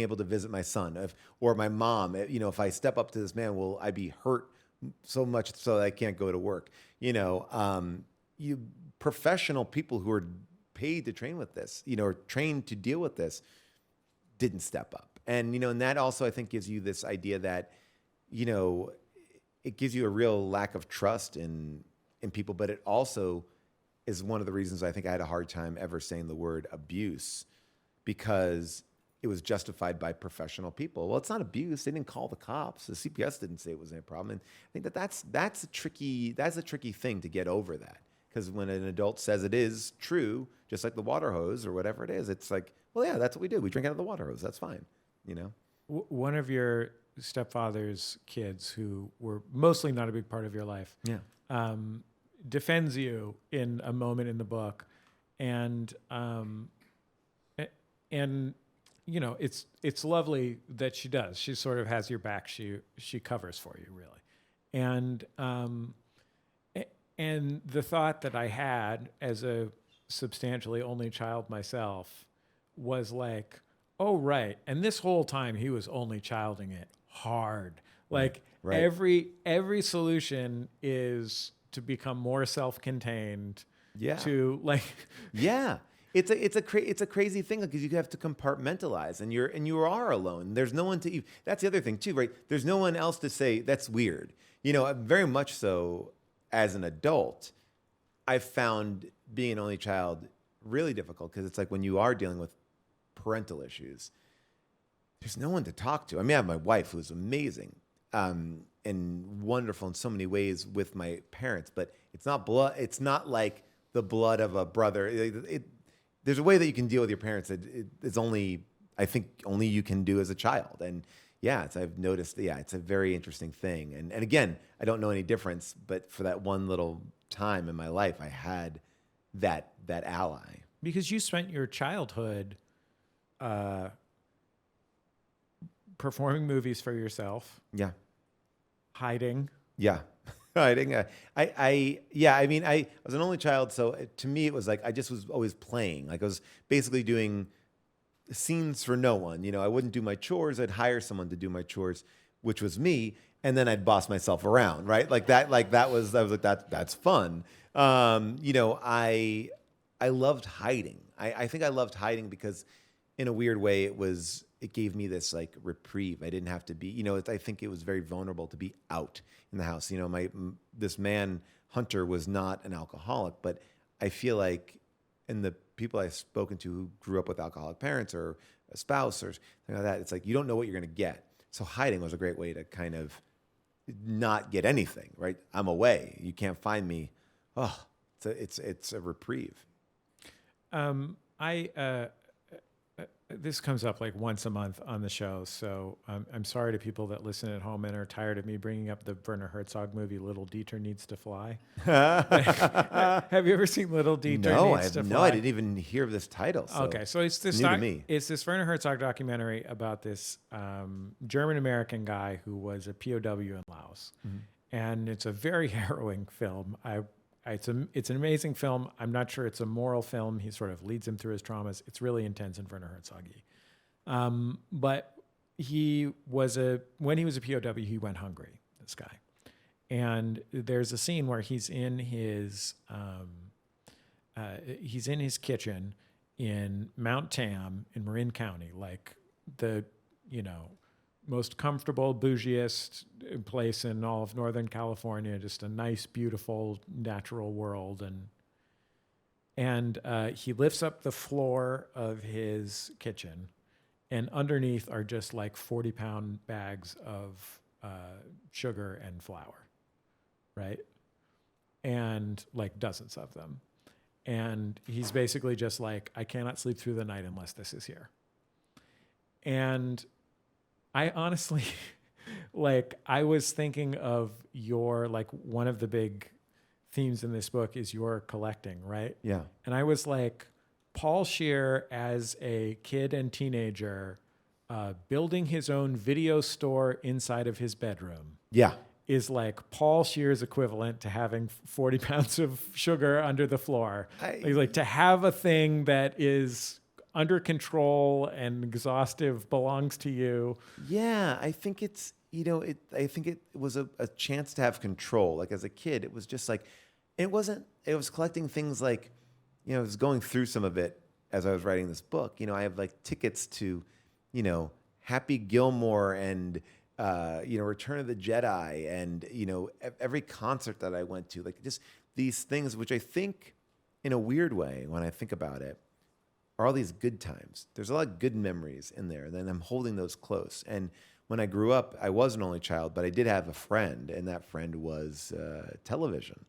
able to visit my son? Or my mom, if I step up to this man, will I be hurt so much so that I can't go to work? Professional people who are paid to train with this, or trained to deal with this, didn't step up. And, and that also I think gives you this idea that, it gives you a real lack of trust in people, but it also is one of the reasons I think I had a hard time ever saying the word abuse, because it was justified by professional people. Well, it's not abuse. They didn't call the cops. The CPS didn't say it was a problem. And I think that's a tricky thing to get over that. Because when an adult says it is true, just like the water hose or whatever it is, it's like, well, yeah, that's what we do. We drink out of the water hose. That's fine. One of your stepfather's kids, who were mostly not a big part of your life, defends you in a moment in the book, and it's lovely that she does. She sort of has your back. She covers for you, really, and the thought that I had as a substantially only child myself was like, oh, right. And this whole time he was only childing it hard. Like every solution is to become more self-contained. Yeah. To like. Yeah. It's a crazy thing because you have to compartmentalize, and you are alone. There's no one to. That's the other thing too, right? There's no one else to say that's weird. Very much so. As an adult, I've found being an only child really difficult because it's like when you are dealing with parental issues, there's no one to talk to. I mean, I have my wife who's amazing, and wonderful in so many ways with my parents, but it's not blood. It's not like the blood of a brother. There's a way that you can deal with your parents that it's only, I think, only you can do as a child. And yeah, I've noticed, it's a very interesting thing. And again, I don't know any difference, but for that one little time in my life, I had that ally. Because you spent your childhood performing movies for yourself. Yeah. Hiding. Yeah. Hiding. I was an only child, so to me it was like I just was always playing. Like I was basically doing scenes for no one. I wouldn't do my chores. I'd hire someone to do my chores, which was me, and then I'd boss myself around, right? I was like that's fun. I loved hiding. I think I loved hiding because in a weird way it gave me this like reprieve. I didn't have to be, I think it was very vulnerable to be out in the house. This man Hunter was not an alcoholic, but I feel like in the people I've spoken to who grew up with alcoholic parents or a spouse or something like that, it's like you don't know what you're going to get. So hiding was a great way to kind of not get anything, right? I'm away. You can't find me. Oh, it's a reprieve. This comes up like once a month on the show, so I'm sorry to people that listen at home and are tired of me bringing up the Werner Herzog movie Little Dieter Needs to Fly. Have you ever seen Little Dieter Needs to Fly? No, I didn't even hear of this title. So okay, so it's this new to me. It's this Werner Herzog documentary about this German-American guy who was a POW in Laos. Mm-hmm. And it's a very harrowing film. It's an amazing film. I'm not sure it's a moral film. He sort of leads him through his traumas. It's really intense and Werner Herzog-y. But when he was a POW, he went hungry, this guy. And there's a scene where he's in his kitchen in Mount Tam in Marin County, like the, most comfortable, bougiest place in all of Northern California, just a nice, beautiful, natural world. And he lifts up the floor of his kitchen, and underneath are just like 40-pound bags of sugar and flour, right? And like dozens of them. And he's basically just like, I cannot sleep through the night unless this is here. And I honestly, I was thinking of your, one of the big themes in this book is your collecting, right? Yeah. And I was like, Paul Scheer as a kid and teenager, building his own video store inside of his bedroom. Yeah. Is like Paul Scheer's equivalent to having 40 pounds of sugar under the floor. To have a thing that is under control and exhaustive belongs to you. Yeah, I think it's, I think it was a chance to have control. Like as a kid, it was just like, it was collecting things like, I was going through some of it as I was writing this book. I have like tickets to, Happy Gilmore and, Return of the Jedi and, every concert that I went to, like just these things, which I think in a weird way, when I think about it, are all these good times. There's a lot of good memories in there. Then I'm holding those close. And when I grew up, I was an only child, but I did have a friend, and that friend was television.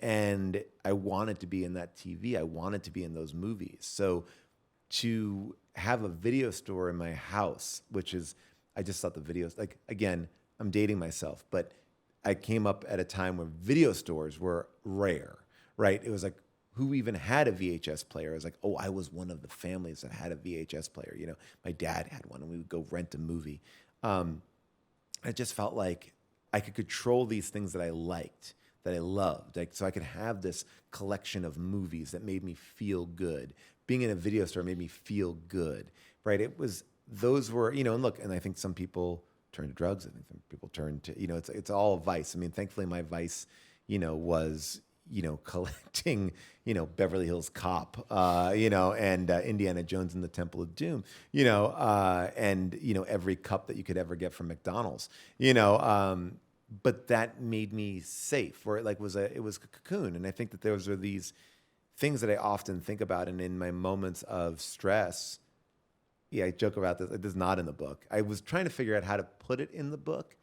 And I wanted to be in that TV. I wanted to be in those movies. So to have a video store in my house, which is, I just thought the videos, again, I'm dating myself, but I came up at a time when video stores were rare, right? It was like, who even had a VHS player? I was like, oh, I was one of the families that had a VHS player. My dad had one, and we would go rent a movie. I just felt like I could control these things that I liked, that I loved. So I could have this collection of movies that made me feel good. Being in a video store made me feel good, right? Those were, and look, and I think some people turn to drugs. I think some people turn to, it's all a vice. I mean, thankfully my vice, was, collecting, Beverly Hills Cop, and Indiana Jones and the Temple of Doom, and, every cup that you could ever get from McDonald's, but that made me safe, or it was a cocoon. And I think that those are these things that I often think about. And in my moments of stress, I joke about this. This is not in the book. I was trying to figure out how to put it in the book.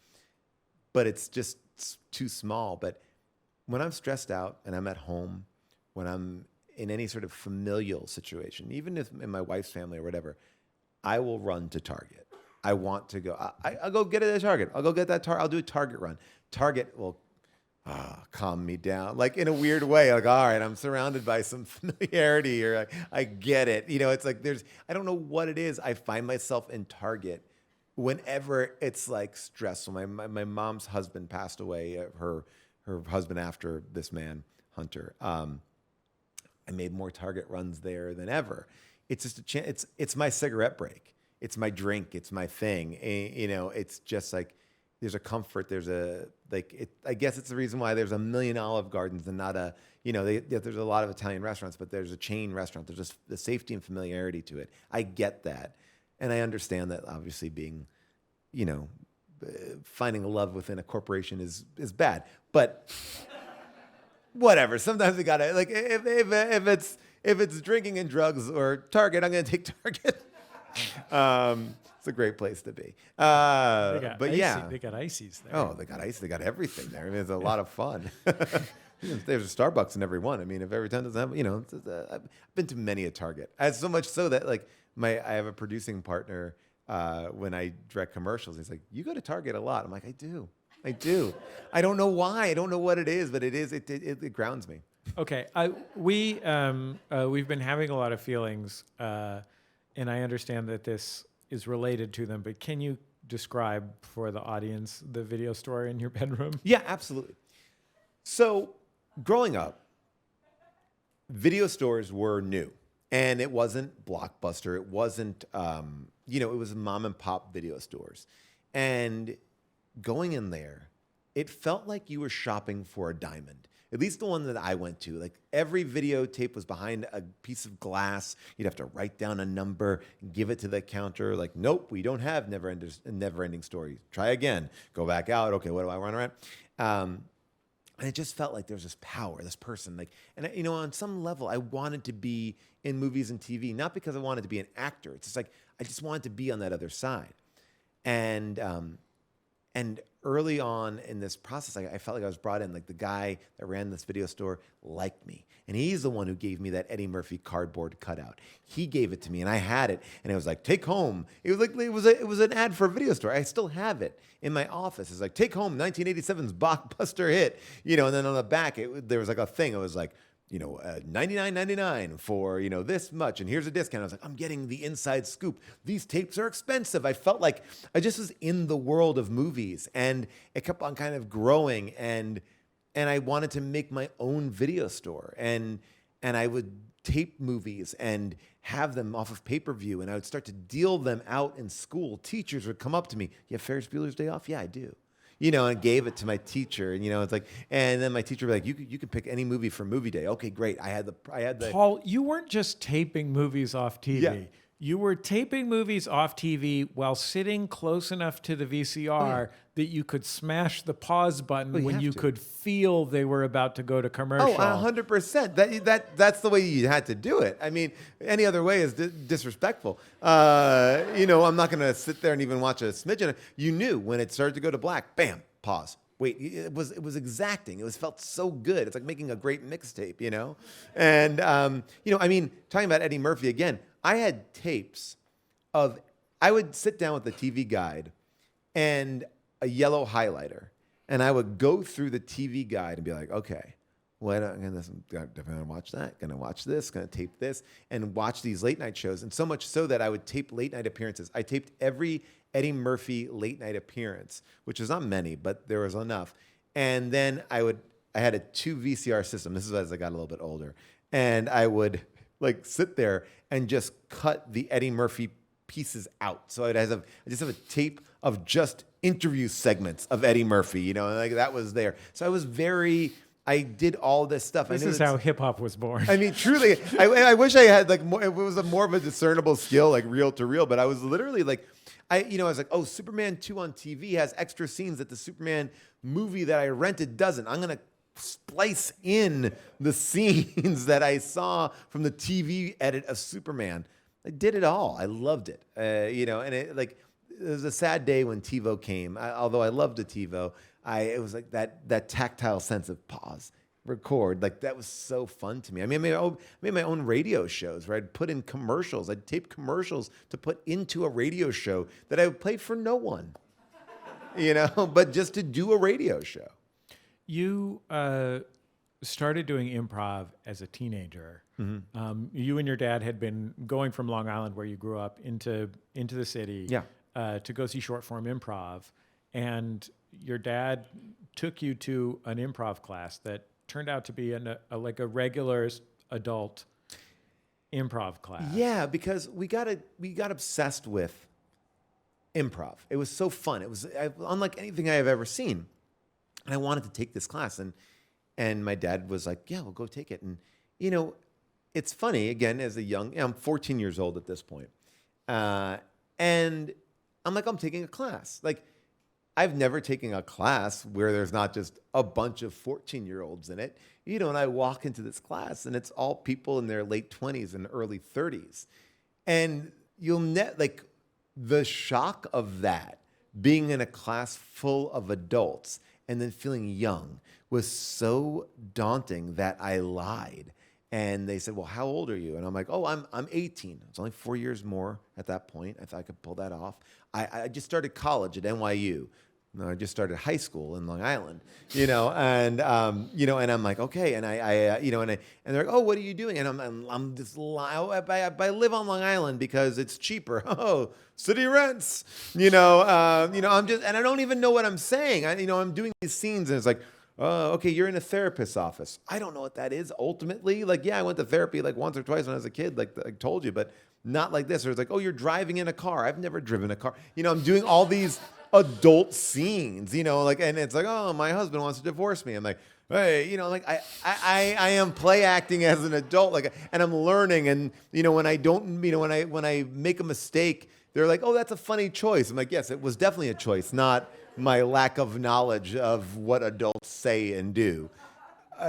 but it's just too small. But when I'm stressed out and I'm at home, when I'm in any sort of familial situation, even if in my wife's family or whatever, I will run to Target. I want to go. I'll go get it at Target. I'll go get that Target. I'll do a Target run. Target will calm me down, like in a weird way. Like, all right, I'm surrounded by some familiarity, or I get it. You know, it's like I don't know what it is. I find myself in Target whenever it's like stressful. My mom's husband passed away. Her husband after this man, Hunter. I made more Target runs there than ever. It's just a chance. It's my cigarette break. It's my drink. It's my thing. You know, it's just like there's a comfort. There's I guess it's the reason why there's a million Olive Gardens and not a, you know, there's a lot of Italian restaurants, but there's a chain restaurant. There's just the safety and familiarity to it. I get that. And I understand that obviously being, you know, finding love within a corporation is bad, but whatever. Sometimes we gotta, like, if it's drinking and drugs or Target, I'm gonna take Target. It's a great place to be. But yeah, they got ices there. Oh, they got ice. They got everything there. I mean, it's a lot of fun. There's a Starbucks in every one. I mean, if every time doesn't have, you know, I've been to many a Target. So much so that like I have a producing partner when I direct commercials. He's like, "You go to Target a lot." I'm like, "I do. I don't know why. I don't know what it is, but it is. It grounds me." Okay, we've been having a lot of feelings, and I understand that this is related to them. But can you describe for the audience the video store in your bedroom? Yeah, absolutely. So, growing up, video stores were new, and it wasn't Blockbuster. It wasn't, it was mom and pop video stores, and going in there, it felt like you were shopping for a diamond. At least the one that I went to. Like every videotape was behind a piece of glass. You'd have to write down a number, give it to the counter. Like, nope, we don't have never-ending story. Try again. Go back out. Okay, what do I run around? And it just felt like there was this power, this person. Like, and you know, on some level, I wanted to be in movies and TV, not because I wanted to be an actor. It's just like I just wanted to be on that other side. And early on in this process, I felt like I was brought in. Like the guy that ran this video store liked me, and he's the one who gave me that Eddie Murphy cardboard cutout. He gave it to me, and I had it, and it was like, "Take home." It was like it was an ad for a video store. I still have it in my office. It's like, "Take home 1987's blockbuster hit," you know. And then on the back, there was like a thing. It was like, you know, $99.99 for, you know, this much, and here's a discount. I was like, I'm getting the inside scoop. These tapes are expensive. I felt like I just was in the world of movies, and it kept on kind of growing, and I wanted to make my own video store, and I would tape movies and have them off of pay-per-view, and I would start to deal them out in school. Teachers would come up to me, "You have Ferris Bueller's Day Off?" "Yeah, I do." You know, and gave it to my teacher, and you know, it's like, and then my teacher would be like, you can pick any movie for movie day. Okay, great. I had the. Paul, you weren't just taping movies off TV. Yeah. You were taping movies off TV while sitting close enough to the VCR that you could smash the pause button when you could feel they were about to go to commercial. 100%. That's the way you had to do it. I mean, any other way is disrespectful. You know, I'm not going to sit there and even watch a smidgen. You knew when it started to go to black, bam, pause. Wait, it was exacting. It felt so good. It's like making a great mixtape, you know? And, you know, I mean, talking about Eddie Murphy again, I had tapes I would sit down with the TV guide and a yellow highlighter, and I would go through the TV guide and be like, okay, well, I'm going to watch that, going to watch this, going to tape this, and watch these late night shows. And so much so that I would tape late night appearances. I taped every Eddie Murphy late night appearance, which was not many, but there was enough. And then I had a 2 VCR system. This is as I got a little bit older. And I would like sit there and just cut the Eddie Murphy pieces out. So I just have a tape of just interview segments of Eddie Murphy, you know, and like that was there. So I did all this stuff. This is how hip hop was born. I mean, truly, I wish I had like more, it was more of a discernible skill, like reel to reel, but I was literally like, I was like, oh, Superman 2 on TV has extra scenes that the Superman movie that I rented doesn't. I'm going to splice in the scenes that I saw from the TV edit of Superman. I did it all. I loved it. You know, and it like was a sad day when TiVo came. Although I loved the TiVo, it was like that tactile sense of pause, record. Like that was so fun to me. I mean, I made my own radio shows where I'd put in commercials. I'd tape commercials to put into a radio show that I would play for no one, but just to do a radio show. You started doing improv as a teenager. Mm-hmm. You and your dad had been going from Long Island, where you grew up, into the city to go see short form improv. And your dad took you to an improv class that turned out to be a regular adult improv class. Yeah, because we got obsessed with improv. It was so fun. It was unlike anything I have ever seen. And I wanted to take this class. And my dad was like, yeah, we'll go take it. And, it's funny, again, I'm 14 years old at this point. And I'm like, I'm taking a class. Like, I've never taken a class where there's not just a bunch of 14-year-olds in it. And I walk into this class, and it's all people in their late 20s and early 30s. And the shock of that, being in a class full of adults and then feeling young, was so daunting that I lied. And they said, well, how old are you? And I'm like, oh, I'm 18. It's only 4 years more at that point. I thought I could pull that off. I just started college at NYU. No, I just started high school in Long Island, and I'm like, okay. And and they're like, oh, what are you doing? And I'm just I live on Long Island because it's cheaper. Oh, city rents, I'm just, and I don't even know what I'm saying. I'm doing these scenes, and it's like, oh, okay, you're in a therapist's office. I don't know what that is ultimately. Like, yeah, I went to therapy like once or twice when I was a kid, like I told you, but not like this. Or it's like, oh, you're driving in a car. I've never driven a car. I'm doing all these adult scenes, and it's like, oh, my husband wants to divorce me. I'm like, hey, I am play acting as an adult, and I'm learning. And, when I don't, when I make a mistake, they're like, oh, that's a funny choice. I'm like, yes, it was definitely a choice, not my lack of knowledge of what adults say and do.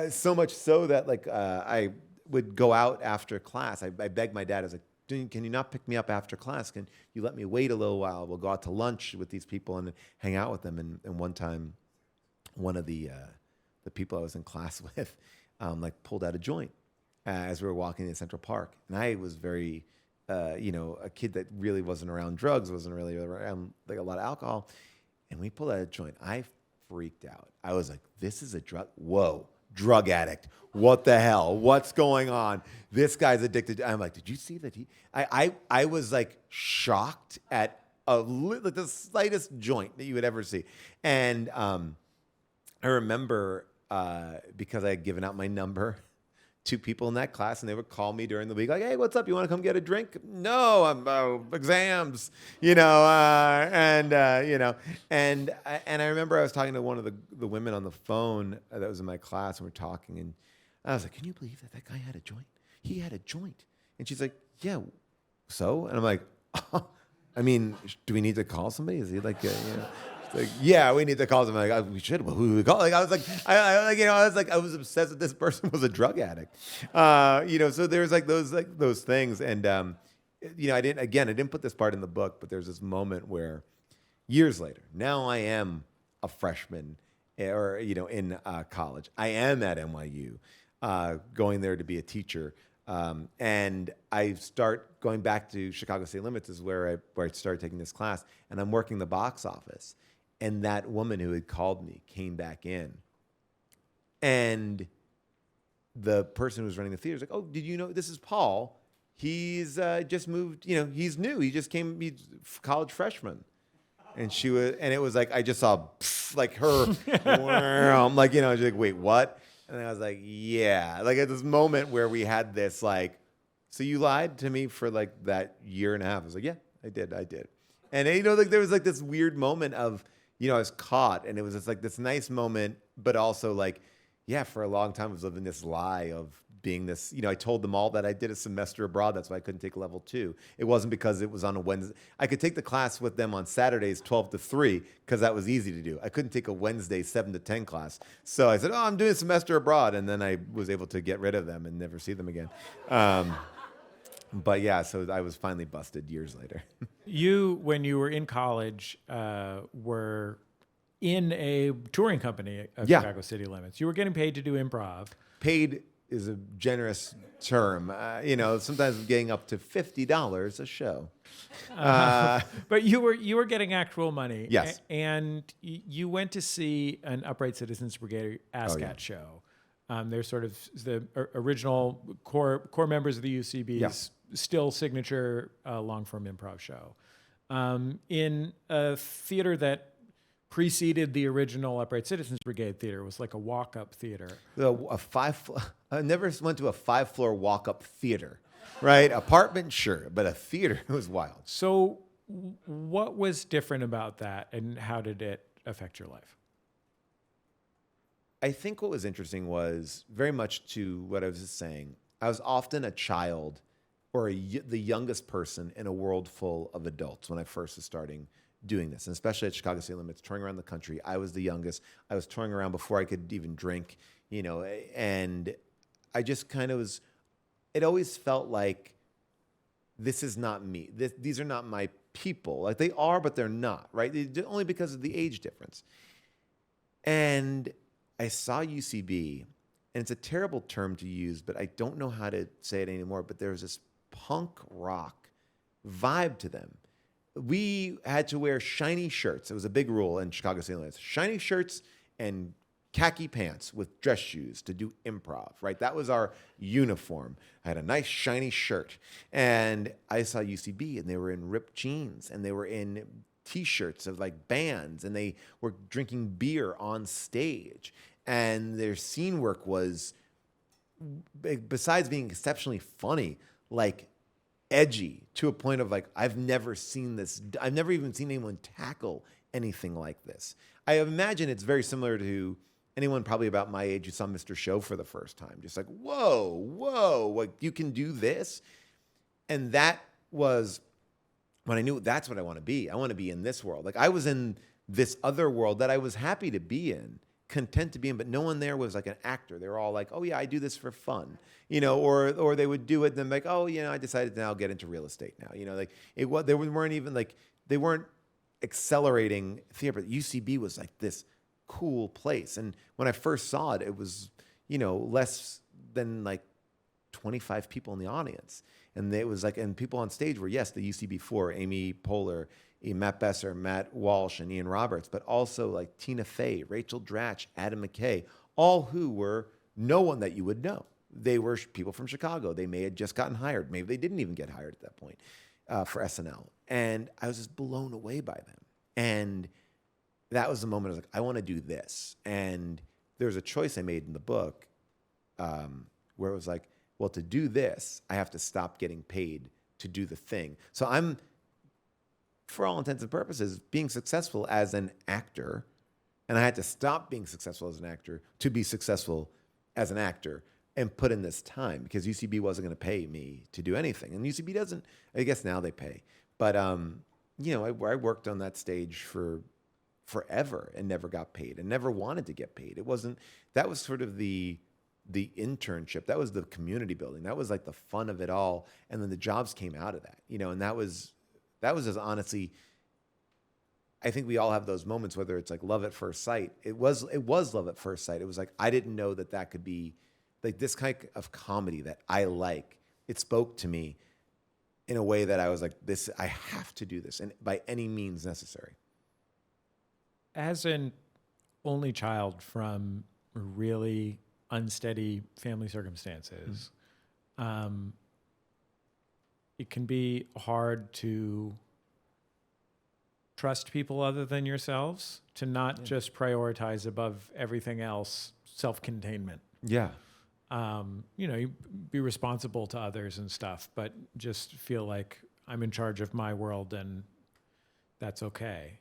So much so that I would go out after class. I begged my dad, I was like, can you not pick me up after class? Can you let me wait a little while? We'll go out to lunch with these people and hang out with them. And one time, one of the people I was in class with pulled out a joint as we were walking in Central Park. And I was very, a kid that really wasn't around drugs, wasn't really around a lot of alcohol. And we pulled out a joint. I freaked out. I was like, this is a drug. Whoa, drug addict. What the hell? What's going on? This guy's addicted. I'm like, did you see that? I was shocked at the slightest joint that you would ever see. And I remember because I had given out my number to people in that class, and they would call me during the week, like, hey, what's up? You want to come get a drink? No, I'm exams, and I remember I was talking to one of the women on the phone that was in my class, and we're talking, and I was like, can you believe that guy had a joint? He had a joint. And she's like, yeah, so? And I'm like, I mean, do we need to call somebody? Is he yeah, we need to call somebody. Like, we should. Well, who do we call? I was obsessed that this person was a drug addict. So there's those things. And, I didn't put this part in the book, but there's this moment where years later, now I am a freshman in college. I am at NYU, going there to be a teacher. And I start going back to Chicago City Limits is where I started taking this class, and I'm working the box office. And that woman who had called me came back in, and the person who was running the theater was like, oh, did you know this is Paul? He's just moved, he's new. He just came, he's college freshman. And it was like, I just saw her, I'm like, she's like, wait, what? And I was like, yeah, at this moment where we had this, so you lied to me for that year and a half. I was like, yeah, I did. And there was this weird moment of, I was caught, and it was just this nice moment, but also for a long time I was living this lie of being this, I told them all that I did a semester abroad. That's why I couldn't take level 2. It wasn't because it was on a Wednesday. I could take the class with them on Saturdays, 12 to 3, because that was easy to do. I couldn't take a Wednesday 7 to 10 class. So I said, oh, I'm doing a semester abroad. And then I was able to get rid of them and never see them again. But yeah, so I was finally busted years later. You, when you were in college, were in a touring company of Yeah. Chicago City Limits. You were getting paid to do improv. Paid is a generous term. Sometimes getting up to $50 a show. But you were getting actual money. Yes. And you went to see an Upright Citizens Brigade ASCAT show. They're sort of the original core members of the UCB's still signature long-form improv show. In a theater that preceded the original Upright Citizens Brigade theater. It was like a walk-up theater. I never went to a 5-floor walk-up theater, right? Apartment, sure, but a theater was wild. So what was different about that, and how did it affect your life? I think what was interesting was very much to what I was just saying. I was often a child or the youngest person in a world full of adults when I first was starting doing this, and especially at Chicago City Limits, touring around the country. I was the youngest. I was touring around before I could even drink, and I just kind of was, it always felt like this is not me. These are not my people. Like they are, but they're not, right? Only because of the age difference. And I saw UCB, and it's a terrible term to use, but I don't know how to say it anymore, but there was this punk rock vibe to them. We had to wear shiny shirts. It was a big rule in Chicago City Limits. Shiny shirts and khaki pants with dress shoes to do improv, right? That was our uniform. I had a nice shiny shirt. And I saw UCB, and they were in ripped jeans, and they were in T-shirts of like bands, and they were drinking beer on stage. And their scene work was, besides being exceptionally funny, like edgy to a point of like, I've never seen this. I've never even seen anyone tackle anything like this. I imagine it's very similar to anyone probably about my age who saw Mr. Show for the first time. Just like, whoa, like you can do this. And that was when I knew that's what I want to be. I want to be in this world. Like I was in this other world that I was happy to be in, content to be in, but no one there was like an actor. They were all like, oh yeah, I do this for fun, or they would do it and then like, oh, I decided now I'll get into real estate now, like they weren't even like, they weren't accelerating theater, but UCB was like this cool place. And when I first saw it, it was, less than like 25 people in the audience. And it was like, and people on stage were, yes, the UCB4, Amy Poehler, Matt Besser, Matt Walsh, and Ian Roberts, but also like Tina Fey, Rachel Dratch, Adam McKay, all who were no one that you would know. They were people from Chicago. They may have just gotten hired. Maybe they didn't even get hired at that point for SNL. And I was just blown away by them. And that was the moment I was like, I want to do this. And there was a choice I made in the book where it was like, well, to do this, I have to stop getting paid to do the thing. So I'm, for all intents and purposes, being successful as an actor, and I had to stop being successful as an actor to be successful as an actor and put in this time because UCB wasn't going to pay me to do anything. And UCB doesn't, I guess now they pay. But, I worked on that stage for forever and never got paid and never wanted to get paid. That was sort of the internship. That was the community building. That was like the fun of it all. And then the jobs came out of that, and that was as honestly, I think we all have those moments, whether it's like love at first sight. It was love at first sight. It was like, I didn't know that could be like this kind of comedy that I like. It spoke to me in a way that I was like, I have to do this, and by any means necessary. As an only child from really unsteady family circumstances, it can be hard to trust people other than yourselves, to not just prioritize above everything else self-containment. Yeah. You be responsible to others and stuff, but just feel like I'm in charge of my world and that's okay.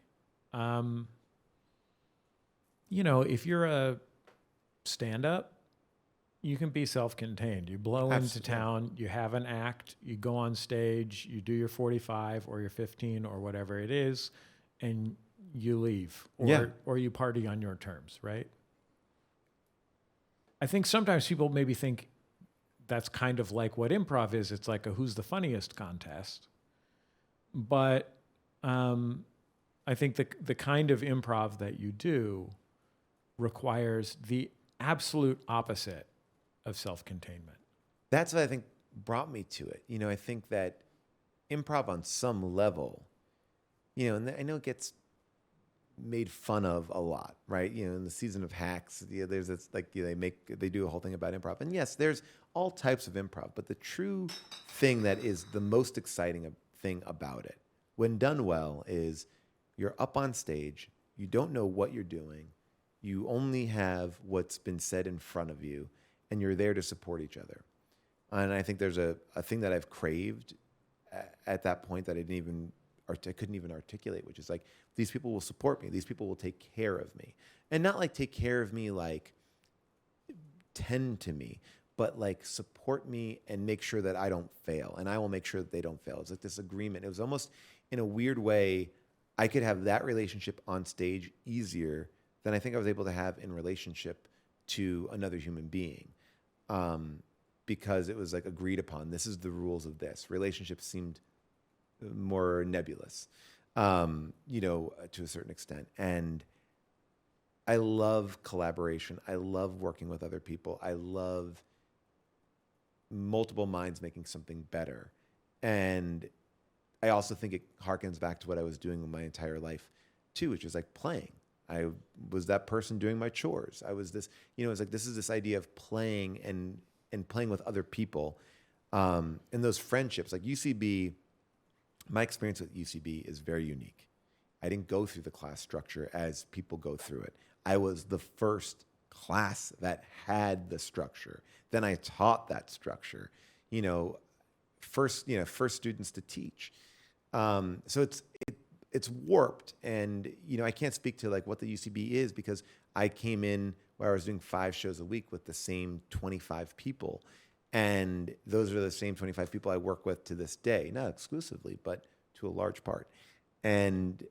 If you're a stand-up, you can be self-contained. You blow into town, you have an act, you go on stage, you do your 45 or your 15 or whatever it is, and you leave. Or you party on your terms, right? I think sometimes people maybe think that's kind of like what improv is. It's like a who's the funniest contest. But I think the kind of improv that you do requires the absolute opposite of self-containment. That's what I think brought me to it. I think that improv on some level, and I know it gets made fun of a lot, right? In the season of Hacks, there's this they do a whole thing about improv, and yes, there's all types of improv, but the true thing that is the most exciting thing about it, when done well, is you're up on stage, you don't know what you're doing, you only have what's been said in front of you, and you're there to support each other. And I think there's a thing that I've craved at that point that I couldn't even articulate, which is like, these people will support me. These people will take care of me. And not like take care of me, like tend to me, but like support me and make sure that I don't fail. And I will make sure that they don't fail. It's like this agreement. It was almost, in a weird way, I could have that relationship on stage easier than I think I was able to have in relationship to another human being. Because it was like agreed upon, this is the rules of this. Relationships seemed more nebulous, to a certain extent. And I love collaboration. I love working with other people. I love multiple minds making something better. And I also think it harkens back to what I was doing in my entire life too, which is like playing. I was that person doing my chores. I was this, it's like, this is this idea of playing and playing with other people. And those friendships, like UCB, my experience with UCB is very unique. I didn't go through the class structure as people go through it. I was the first class that had the structure. Then I taught that structure, first students to teach. So it's warped, and I can't speak to like what the UCB is, because I came in where I was doing 5 shows a week with the same 25 people. And those are the same 25 people I work with to this day, not exclusively, but to a large part. And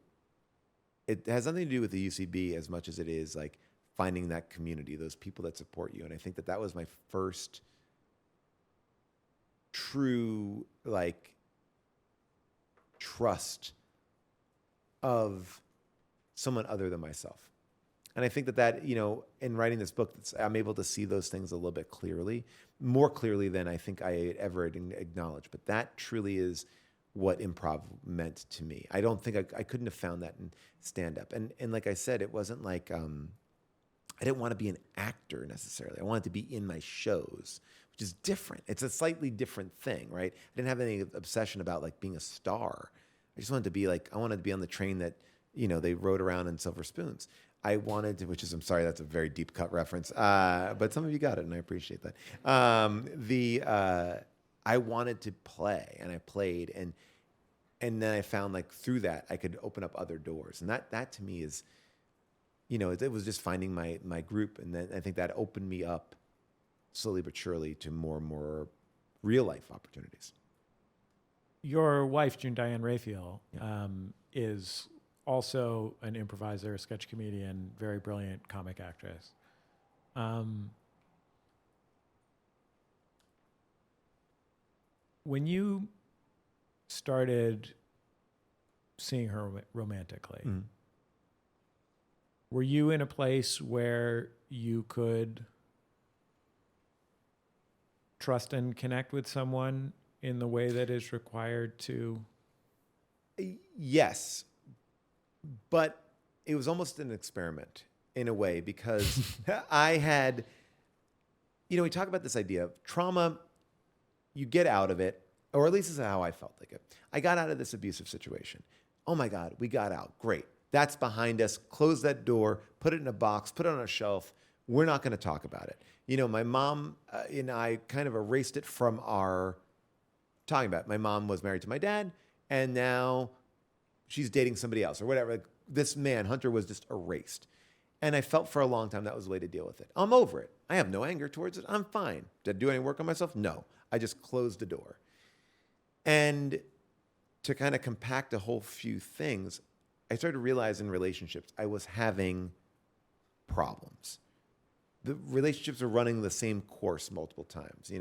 it has nothing to do with the UCB as much as it is like finding that community, those people that support you. And I think that was my first true like trust of someone other than myself. And I think that, in writing this book, I'm able to see those things a little bit clearly, more clearly than I think I ever acknowledged. But that truly is what improv meant to me. I don't think I couldn't have found that in stand-up. And like I said, it wasn't like I didn't want to be an actor necessarily. I wanted to be in my shows, which is different. It's a slightly different thing, right? I didn't have any obsession about like being a star. I just wanted to be like, I wanted to be on the train that, they rode around in silver spoons. I wanted to, I'm sorry, that's a very deep cut reference, but some of you got it, and I appreciate that. I wanted to play, and I played, and then I found like through that I could open up other doors, and that to me is, it was just finding my group, and then I think that opened me up slowly but surely to more and more real life opportunities. Your wife, June Diane Raphael, is also an improviser, a sketch comedian, very brilliant comic actress. When you started seeing her romantically, were you in a place where you could trust and connect with someone in the way that is required to? Yes. But it was almost an experiment in a way, because I had, we talk about this idea of trauma, you get out of it, or at least this is how I felt like it. I got out of this abusive situation. Oh my God, we got out. Great. That's behind us. Close that door, put it in a box, put it on a shelf. We're not going to talk about it. My mom and I kind of erased it from our talking about it. My mom was married to my dad, and now she's dating somebody else or whatever. Like, this man, Hunter, was just erased. And I felt for a long time that was the way to deal with it. I'm over it. I have no anger towards it. I'm fine. Did I do any work on myself? No. I just closed the door. And to kind of compact a whole few things, I started to realize in relationships I was having problems. The relationships were running the same course multiple times. We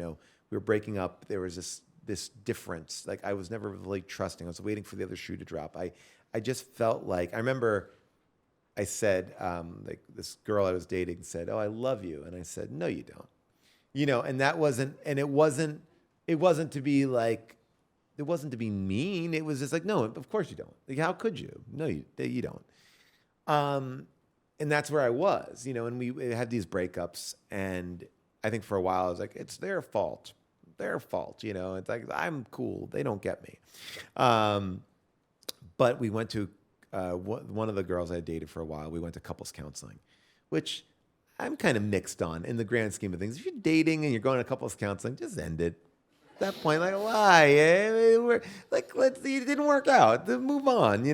were breaking up. There was this this difference. Like I was never really trusting. I was waiting for the other shoe to drop. I just felt like, I remember I said, like this girl I was dating said, "Oh, I love you." And I said, "No, you don't." And that wasn't, and it wasn't to be like, it wasn't to be mean. It was just like, no, of course you don't. Like, how could you? No, you don't. And that's where I was, and we had these breakups, and I think for a while I was like, it's their fault. Their fault, it's like, I'm cool. They don't get me. But we went to, one of the girls I dated for a while, we went to couples counseling, which I'm kind of mixed on in the grand scheme of things. If you're dating and you're going to couples counseling, just end it. At that point, like, why? Let's see, it didn't work out. Then move on,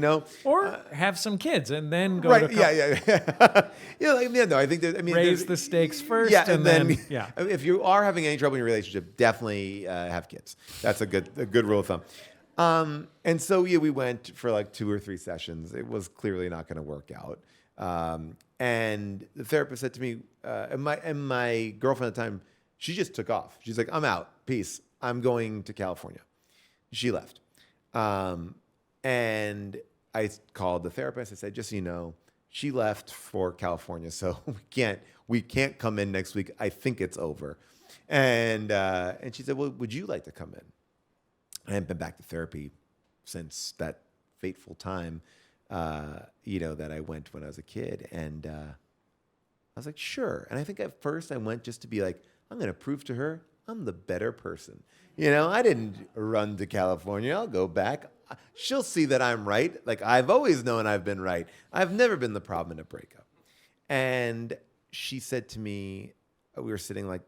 Or have some kids and then go right? to Yeah. No, I think raise the stakes first, yeah, and then If you are having any trouble in your relationship, definitely have kids. That's a good rule of thumb. And so we went for like 2 or 3 sessions. It was clearly not going to work out. And the therapist said to me, and my girlfriend at the time, she just took off. She's like, "I'm out. Peace. I'm going to California." She left. And I called the therapist. I said, "Just so you know, she left for California, so we can't come in next week. I think it's over." And she said, "Well, would you like to come in?" I haven't been back to therapy since that fateful time, that I went when I was a kid. And I was like, sure. And I think at first I went just to be like, I'm going to prove to her I'm the better person. I didn't run to California. I'll go back. She'll see that I'm right. Like, I've always known I've been right. I've never been the problem in a breakup. And she said to me, we were sitting like,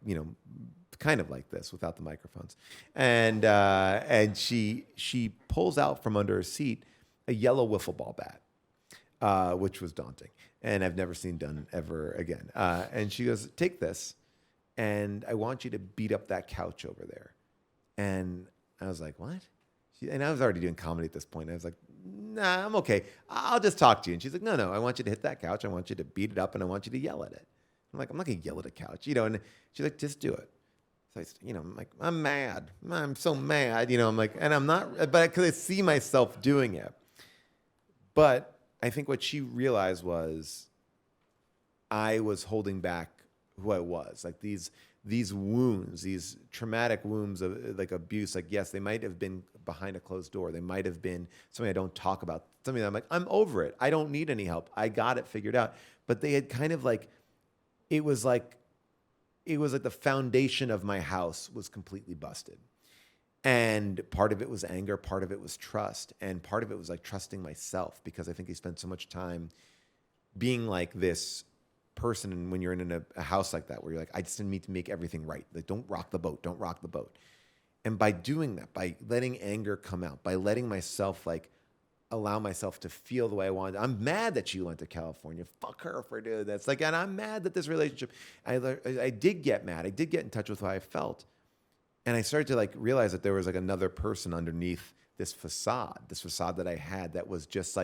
kind of like this without the microphones. And she pulls out from under her seat a yellow wiffle ball bat, which was daunting. And I've never seen done ever again. And she goes, "Take this, and I want you to beat up that couch over there." And I was like, "What?" And I was already doing comedy at this point. I was like, "Nah, I'm okay. I'll just talk to you." And she's like, No, I want you to hit that couch. I want you to beat it up, and I want you to yell at it. I'm like, "I'm not going to yell at a couch." And she's like, "Just do it." So I'm like, "I'm mad. I'm so mad." I'm like, and I'm not, but because I see myself doing it. But I think what she realized was I was holding back who I was. Like these wounds, these traumatic wounds of like abuse. Like, yes, they might have been behind a closed door. They might have been something I don't talk about. Something that I'm like, I'm over it. I don't need any help. I got it figured out. But they had kind of like, it was like the foundation of my house was completely busted. And part of it was anger, part of it was trust, and part of it was like trusting myself, because I think I spent so much time being like this person. And when you're in a house like that, where you're like, I just need to make everything right. Like, don't rock the boat. And by doing that, by letting anger come out, by letting myself allow myself to feel the way I wanted. I'm mad that she went to California. Fuck her for doing that. It's like, and I'm mad that this relationship, I did get mad. I did get in touch with how I felt. And I started to realize that there was another person underneath this facade that I had that was just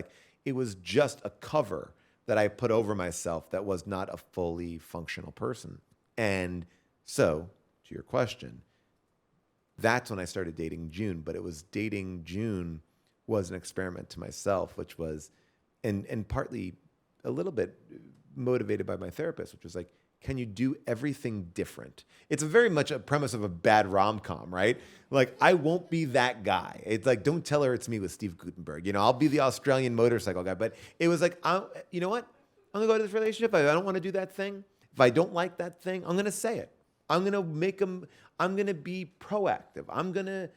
it was just a cover that I put over myself that was not a fully functional person. And so, to your question, that's when I started dating June. But it was dating June was an experiment to myself, which was, and partly a little bit motivated by my therapist, which was like, can you do everything different? It's very much a premise of a bad rom-com, right? Like, I won't be that guy. It's like, don't tell her it's me with Steve Guttenberg. I'll be the Australian motorcycle guy. But it was like, you know what? I'm going to go to this relationship. If I don't want to do that thing, if I don't like that thing, I'm going to say it. I'm going to be proactive. I'm going to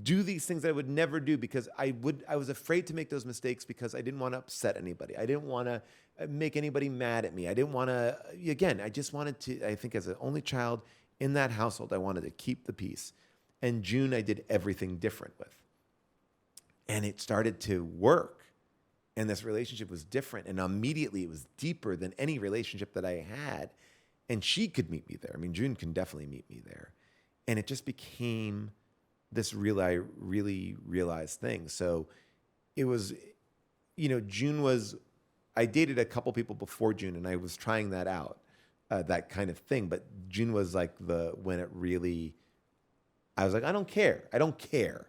do these things that I would never do, because I was afraid to make those mistakes because I didn't want to upset anybody. I didn't want to make anybody mad at me. I didn't want to, again, I just wanted to, I think as an only child in that household, I wanted to keep the peace. And June, I did everything different with. And it started to work. And this relationship was different. And immediately it was deeper than any relationship that I had. And she could meet me there. I mean, June can definitely meet me there. And it just became this really realized thing. So it was, June was, I dated a couple people before June, and I was trying that out, that kind of thing. But June was when it really, I was like, I don't care. I don't care.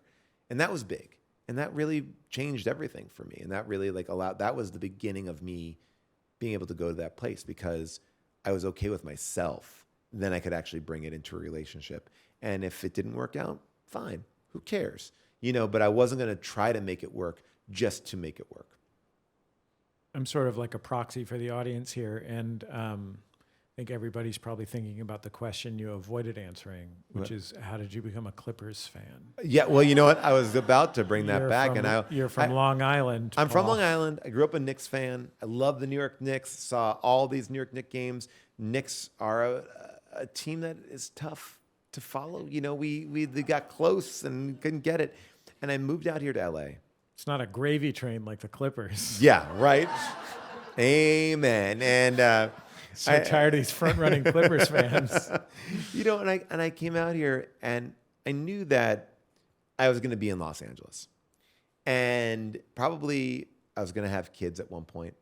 And that was big. And that really changed everything for me. And that really that was the beginning of me being able to go to that place because I was okay with myself. Then I could actually bring it into a relationship. And if it didn't work out, fine. Who cares? But I wasn't going to try to make it work just to make it work. I'm sort of like a proxy for the audience here. And I think everybody's probably thinking about the question you avoided answering, which is, how did you become a Clippers fan? Yeah, well, you know what? I was about to bring that back. You're from Long Island, I'm from Paul. Long Island. I grew up a Knicks fan. I love the New York Knicks. Saw all these New York Knicks games. Knicks are a team that is tough to follow. We got close and couldn't get it. And I moved out here to LA. It's not a gravy train like the Clippers. Yeah, right? Amen. And So tired of these front-running Clippers fans. And I came out here and I knew that I was going to be in Los Angeles. And probably I was going to have kids at one point.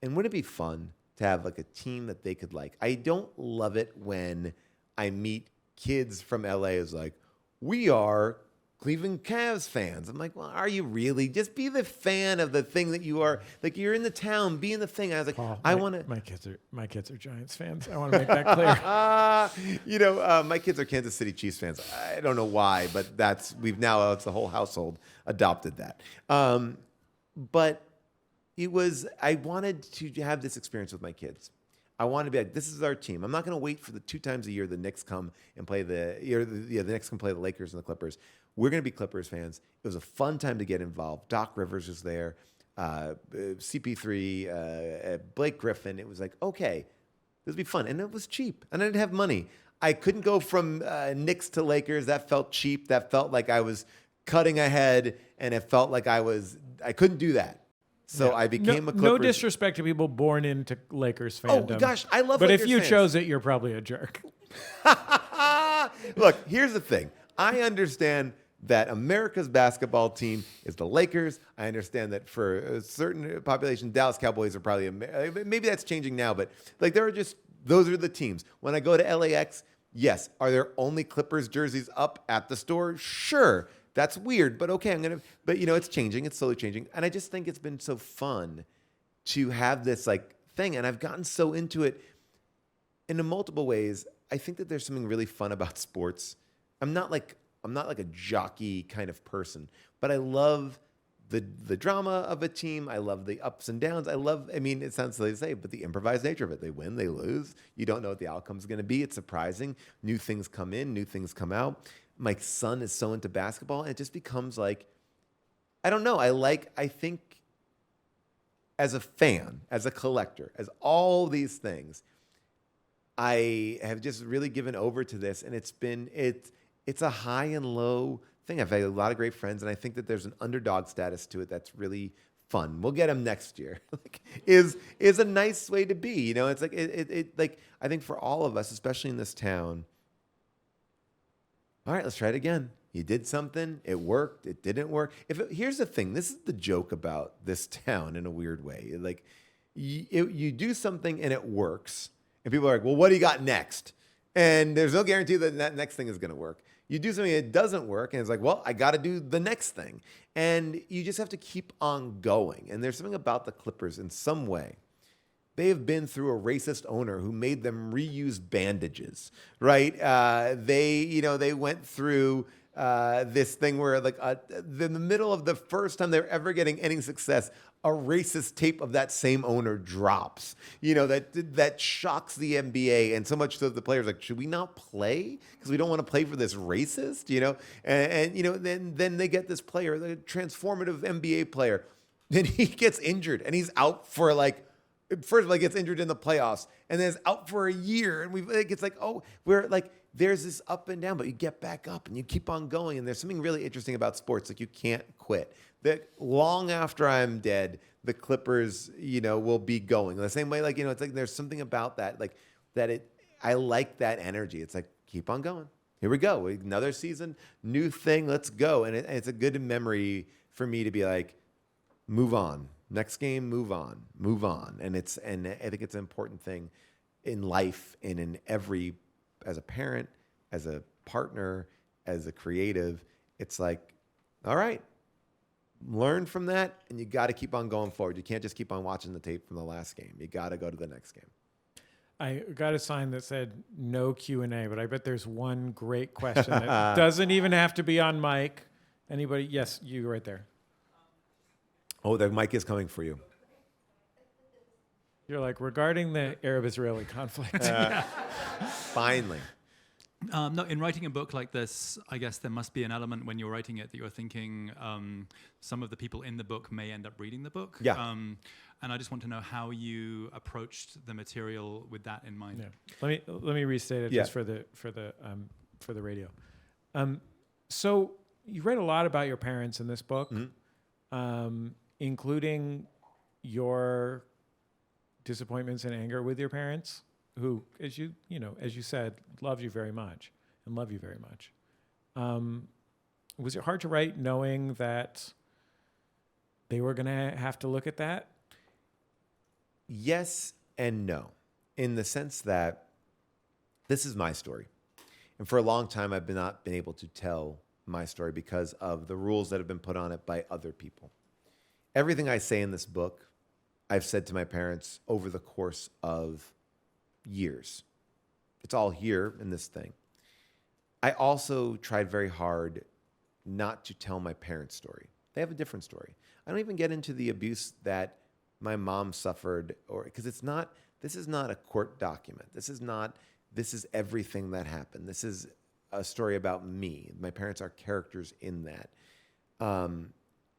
And wouldn't it be fun to have like a team that they could like? I don't love it when I meet kids from LA who's like, we are Cleveland Cavs fans. I'm like, well, are you really? Just be the fan of the thing that you are. Like, you're in the town, be in the thing. I was like, Paul, I want to. My kids are Giants fans. I want to make that clear. My kids are Kansas City Chiefs fans. I don't know why, but it's the whole household adopted that. But I wanted to have this experience with my kids. I want to be like, this is our team. I'm not going to wait for the 2 times a year the Knicks come and play the Knicks can play the Lakers and the Clippers. We're going to be Clippers fans. It was a fun time to get involved. Doc Rivers was there, CP3, Blake Griffin. It was like, okay, this would be fun. And it was cheap. And I didn't have money. I couldn't go from Knicks to Lakers. That felt cheap. That felt like I was cutting ahead. And it felt like I couldn't do that. So yeah. I became a Clippers. No disrespect to people born into Lakers fandom. Oh, gosh, I love Lakers. But if you fans. chose it, you're probably a jerk. Look, here's the thing. I understand that America's basketball team is the Lakers. I understand that for a certain population, Dallas Cowboys are probably, maybe that's changing now, but like those are the teams. When I go to LAX, yes. Are there only Clippers jerseys up at the store? Sure. That's weird, but okay, but it's changing. It's slowly changing. And I just think it's been so fun to have this like thing. And I've gotten so into it in multiple ways. I think that there's something really fun about sports. I'm not like a jockey kind of person, but I love the drama of a team. I love the ups and downs. It sounds silly to say, but the improvised nature of it. They win, they lose. You don't know what the outcome's going to be. It's surprising. New things come in, new things come out. My son is so into basketball, and it just becomes like, I don't know. I think as a fan, as a collector, as all these things, I have just really given over to this, and it's a high and low thing. I've had a lot of great friends, and I think that there's an underdog status to it that's really fun. We'll get them next year. is a nice way to be. It's like it I think for all of us, especially in this town. All right, let's try it again. You did something, it worked, it didn't work. Here's the thing, this is the joke about this town in a weird way. Like, you do something and it works, and people are like, well, what do you got next? And there's no guarantee that next thing is going to work. You do something that doesn't work, and it's like, well, I got to do the next thing. And you just have to keep on going. And there's something about the Clippers in some way. They have been through a racist owner who made them reuse bandages, right? They went through this thing where, like, in the middle of the first time they're ever getting any success, a racist tape of that same owner drops. That shocks the NBA, and so much so the players are like, should we not play because we don't want to play for this racist? Then they get this player, the transformative NBA player, then he gets injured and he's out for like. First of all, he gets injured in the playoffs, and then is out for a year. And it's like, there's this up and down, but you get back up and you keep on going. And there's something really interesting about sports, like you can't quit. That long after I'm dead, the Clippers, will be going the same way. It's like there's something about that, I like that energy. It's like, keep on going. Here we go, another season, new thing. Let's go. And it's a good memory for me to be like, move on. Next game, move on. And I think it's an important thing in life and in as a parent, as a partner, as a creative, it's like, all right, learn from that, and you got to keep on going forward. You can't just keep on watching the tape from the last game. You got to go to the next game. I got a sign that said no Q&A, but I bet there's one great question that doesn't even have to be on mic. Anybody? Yes, you right there. Oh, the mic is coming for you. You're like, regarding the Arab-Israeli conflict. Finally. No, in writing a book like this, I guess there must be an element when you're writing it that you're thinking some of the people in the book may end up reading the book. Yeah. And I just want to know how you approached the material with that in mind. Yeah. Let me restate it just for the radio. So you read a lot about your parents in this book, including your disappointments and anger with your parents, who, as you said, loved you very much and love you very much. Was it hard to write knowing that they were going to have to look at that? Yes and no, in the sense that this is my story. And for a long time, I've not been able to tell my story because of the rules that have been put on it by other people. Everything I say in this book, I've said to my parents over the course of years. It's all here in this thing. I also tried very hard not to tell my parents' story. They have a different story. I don't even get into the abuse that my mom suffered, or because this is not a court document. This is everything that happened. This is a story about me. My parents are characters in that.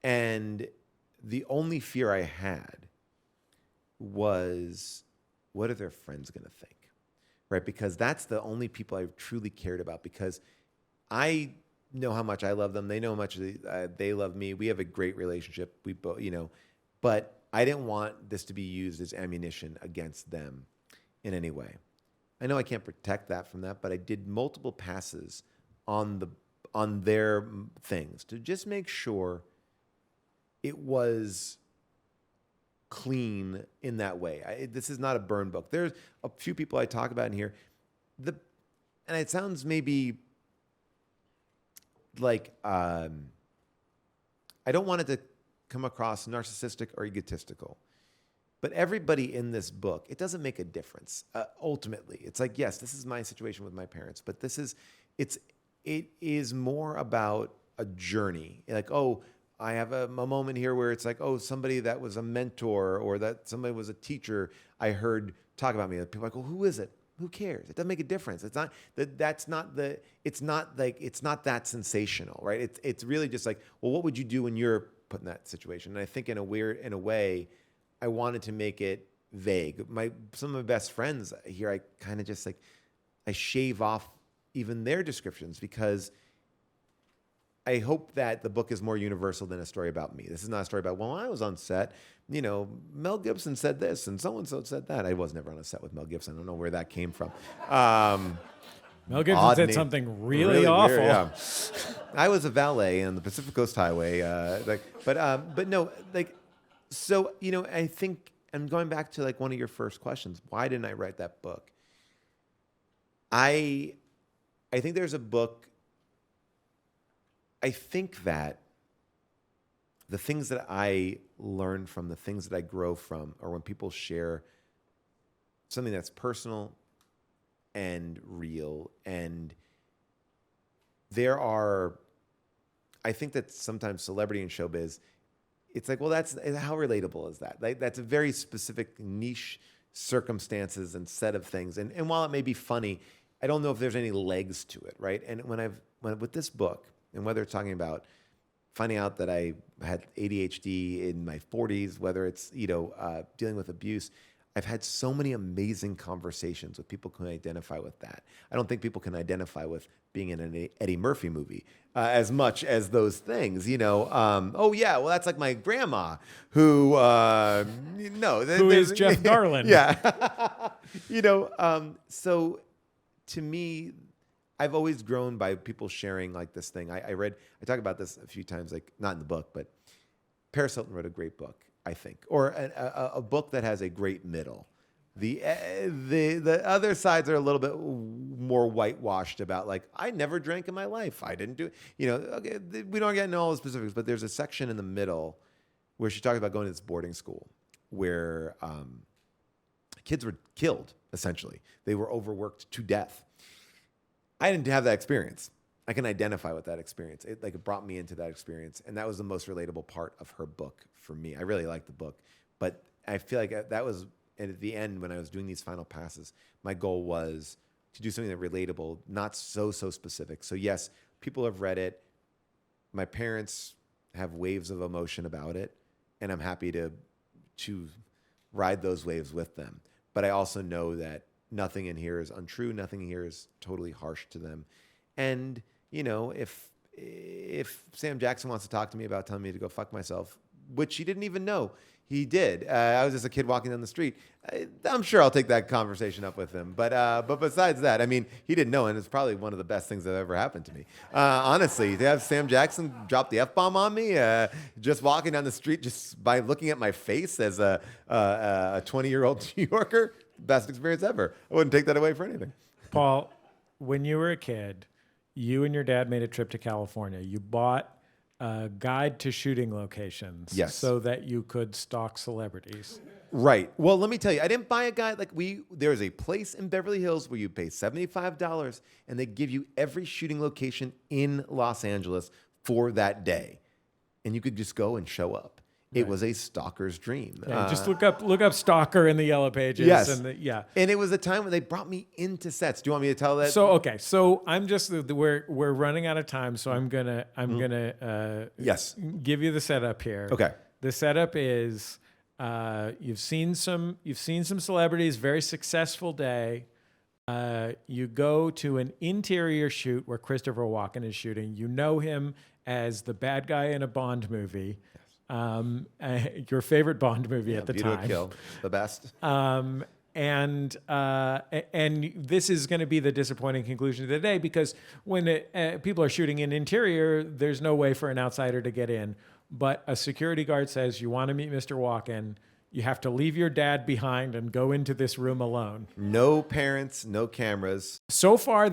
And the only fear I had was, what are their friends going to think? Right? Because that's the only people I truly cared about, because I know how much I love them. They know how much they love me. We have a great relationship. We both, but I didn't want this to be used as ammunition against them in any way. I know I can't protect that from that, but I did multiple passes on their things to just make sure it was clean in that way. This is not a burn book. There's a few people I talk about in here, and it sounds maybe like I don't want it to come across narcissistic or egotistical, but everybody in this book, it doesn't make a difference. Ultimately, it's like, yes, this is my situation with my parents, but it is more about a journey. Like, oh, I have a moment here where it's like, oh, somebody that was a mentor or that somebody was a teacher I heard talk about me. People are like, well, who is it? Who cares? It doesn't make a difference. It's not that. It's not that sensational, right? It's really just like, well, what would you do when you're put in that situation? And I think in a way, I wanted to make it vague. Some of my best friends here, I kind of just like, I shave off even their descriptions, because I hope that the book is more universal than a story about me. This is not a story about, well, I was on set, Mel Gibson said this and so-and-so said that. I was never on a set with Mel Gibson. I don't know where that came from. Mel Gibson said something really awful. Weird, yeah. I was a valet on the Pacific Coast Highway. But no, so, I think, I'm going back to like one of your first questions. Why didn't I write that book? I think there's a book. I think that the things that I learn from, the things that I grow from, are when people share something that's personal and real. And I think that sometimes celebrity and showbiz, it's like, well, how relatable is that? Like, that's a very specific niche circumstances and set of things. And while it may be funny, I don't know if there's any legs to it, right? And when with this book, and whether it's talking about finding out that I had ADHD in my 40s, whether it's, dealing with abuse, I've had so many amazing conversations with people who can identify with that. I don't think people can identify with being in an Eddie Murphy movie as much as those things, oh yeah, well, that's like my grandma who, who is Jeff Garland. Yeah. So to me, I've always grown by people sharing like this thing. I talk about this a few times, like not in the book, but Paris Hilton wrote a great book, I think, or a book that has a great middle. The other sides are a little bit more whitewashed about like, I never drank in my life. I didn't do, okay, we don't get into all the specifics, but there's a section in the middle where she talks about going to this boarding school where kids were killed, essentially. They were overworked to death. I didn't have that experience. I can identify with that experience. It brought me into that experience. And that was the most relatable part of her book for me. I really liked the book. But I feel like that was, and at the end, when I was doing these final passes, my goal was to do something that relatable, not so specific. So yes, people have read it. My parents have waves of emotion about it. And I'm happy to ride those waves with them. But I also know that nothing in here is untrue. Nothing in here is totally harsh to them. And, if Sam Jackson wants to talk to me about telling me to go fuck myself, which he didn't even know he did. I was just a kid walking down the street. I'm sure I'll take that conversation up with him. But besides that, I mean, he didn't know, and it's probably one of the best things that ever happened to me. Honestly, to have Sam Jackson drop the F-bomb on me, just walking down the street, just by looking at my face as a 20-year-old New Yorker, best experience ever. I wouldn't take that away for anything. Paul, when you were a kid, you and your dad made a trip to California. You bought a guide to shooting locations, yes, so that you could stalk celebrities. Right. Well, let me tell you, I didn't buy a guide. There's a place in Beverly Hills where you pay $75 and they give you every shooting location in Los Angeles for that day. And you could just go and show up. It Right. was a stalker's dream. Yeah, just look up stalker in the yellow pages. Yes. And And it was a time when they brought me into sets. Do you want me to tell that? So I'm just we're running out of time, so I'm gonna Yes. give you the setup here. Okay. The setup is you've seen some celebrities, very successful day. You go to an interior shoot where Christopher Walken is shooting. You know him as the bad guy in a Bond movie. Your favorite Bond movie at the Beauty or time. Kill, the best. And this is going to be the disappointing conclusion of the day, because when people are shooting in interior, there's no way for an outsider to get in. But a security guard says, you want to meet Mr. Walken, you have to leave your dad behind and go into this room alone. No parents, no cameras. So far,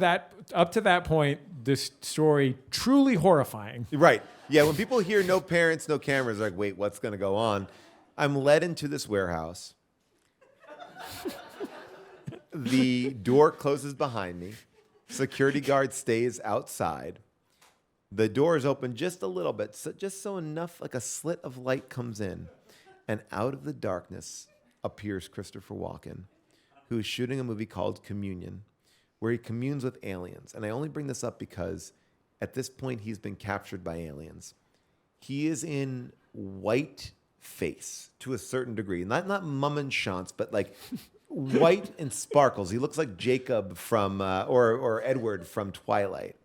up to that point, this story truly horrifying. Right. Yeah, when people hear no parents, no cameras, they're like, wait, what's going to go on? I'm led into this warehouse. The door closes behind me. Security guard stays outside. The door is open just a little bit, so enough, like a slit of light comes in. And out of the darkness appears Christopher Walken, who is shooting a movie called Communion, where he communes with aliens. And I only bring this up because at this point, he's been captured by aliens. He is in white face to a certain degree. Not mum and shants, but like white and sparkles. He looks like Jacob from, or Edward from Twilight.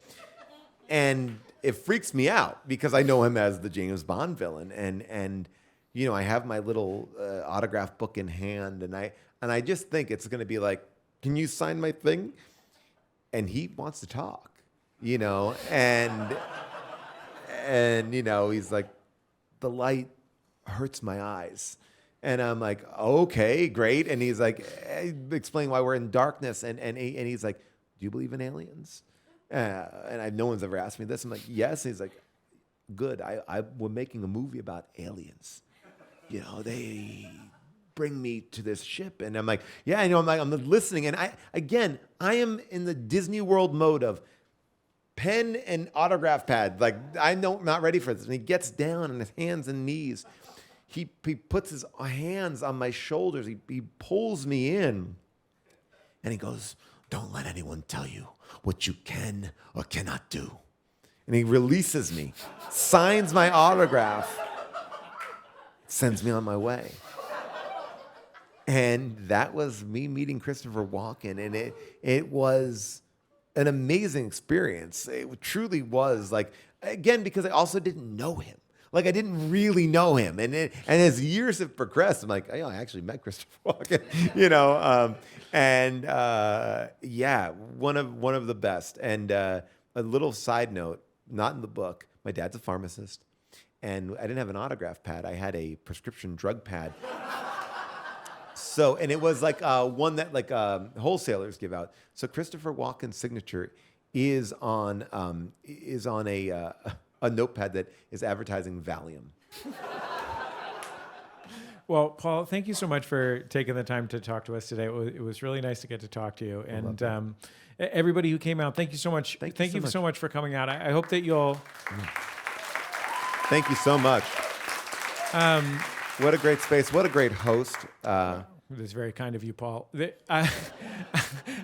And it freaks me out because I know him as the James Bond villain. And I have my little autograph book in hand. And I just think it's going to be like, can you sign my thing? And he wants to talk. And he's like, the light hurts my eyes. And I'm like, okay, great. And he's like, explain why we're in darkness. And he's like, do you believe in aliens? And no one's ever asked me this. I'm like, yes. And he's like, good. We're making a movie about aliens. They bring me to this ship. And I'm like, yeah, I know. I'm listening. And I am in the Disney World mode of pen and autograph pad. Like, I'm not ready for this. And he gets down on his hands and knees. He puts his hands on my shoulders. He pulls me in. And he goes, don't let anyone tell you what you can or cannot do. And he releases me, signs my autograph, sends me on my way. And that was me meeting Christopher Walken. And it was an amazing experience. It truly was, like, again, because I also didn't know him. Like, I didn't really know him. And as years have progressed, I'm like, I actually met Christopher Walken, one of the best. And a little side note, not in the book, my dad's a pharmacist, and I didn't have an autograph pad. I had a prescription drug pad. So, and it was like one that like wholesalers give out. So Christopher Walken's signature is on a notepad that is advertising Valium. Well, Paul, thank you so much for taking the time to talk to us today. It was really nice to get to talk to you. And everybody who came out, thank you so much. Thank you so much for coming out. I hope that you'll... Thank you so much. What a great space. What a great host. It is very kind of you, Paul.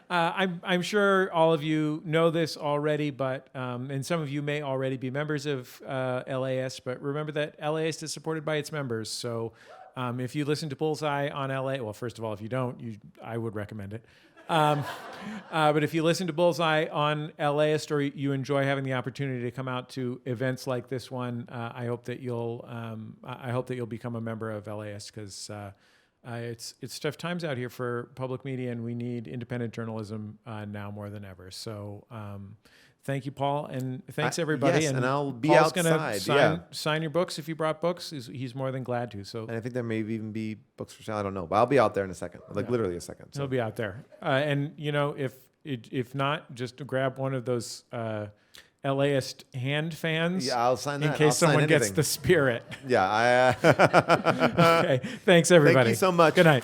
I'm sure all of you know this already, but and some of you may already be members of LAist, but remember that LAist is supported by its members. So if you listen to Bullseye on LA, well, first of all, if you don't, I would recommend it. But if you listen to Bullseye on LAist or you enjoy having the opportunity to come out to events like this one, I hope that you'll become a member of LAist because it's tough times out here for public media, and we need independent journalism now more than ever. So thank you, Paul, and thanks everybody. Yes, and I'll be Paul's outside. Gonna sign your books if you brought books. He's more than glad to. So And I think there may even be books for sale. I don't know, but I'll be out there in a second, like literally a second. So. he'll be out there. And if not, just grab one of those LAist hand fans. Yeah, I'll sign that. In case someone gets anything. the spirit. Yeah. Okay. Thanks, everybody. Thank you so much. Good night.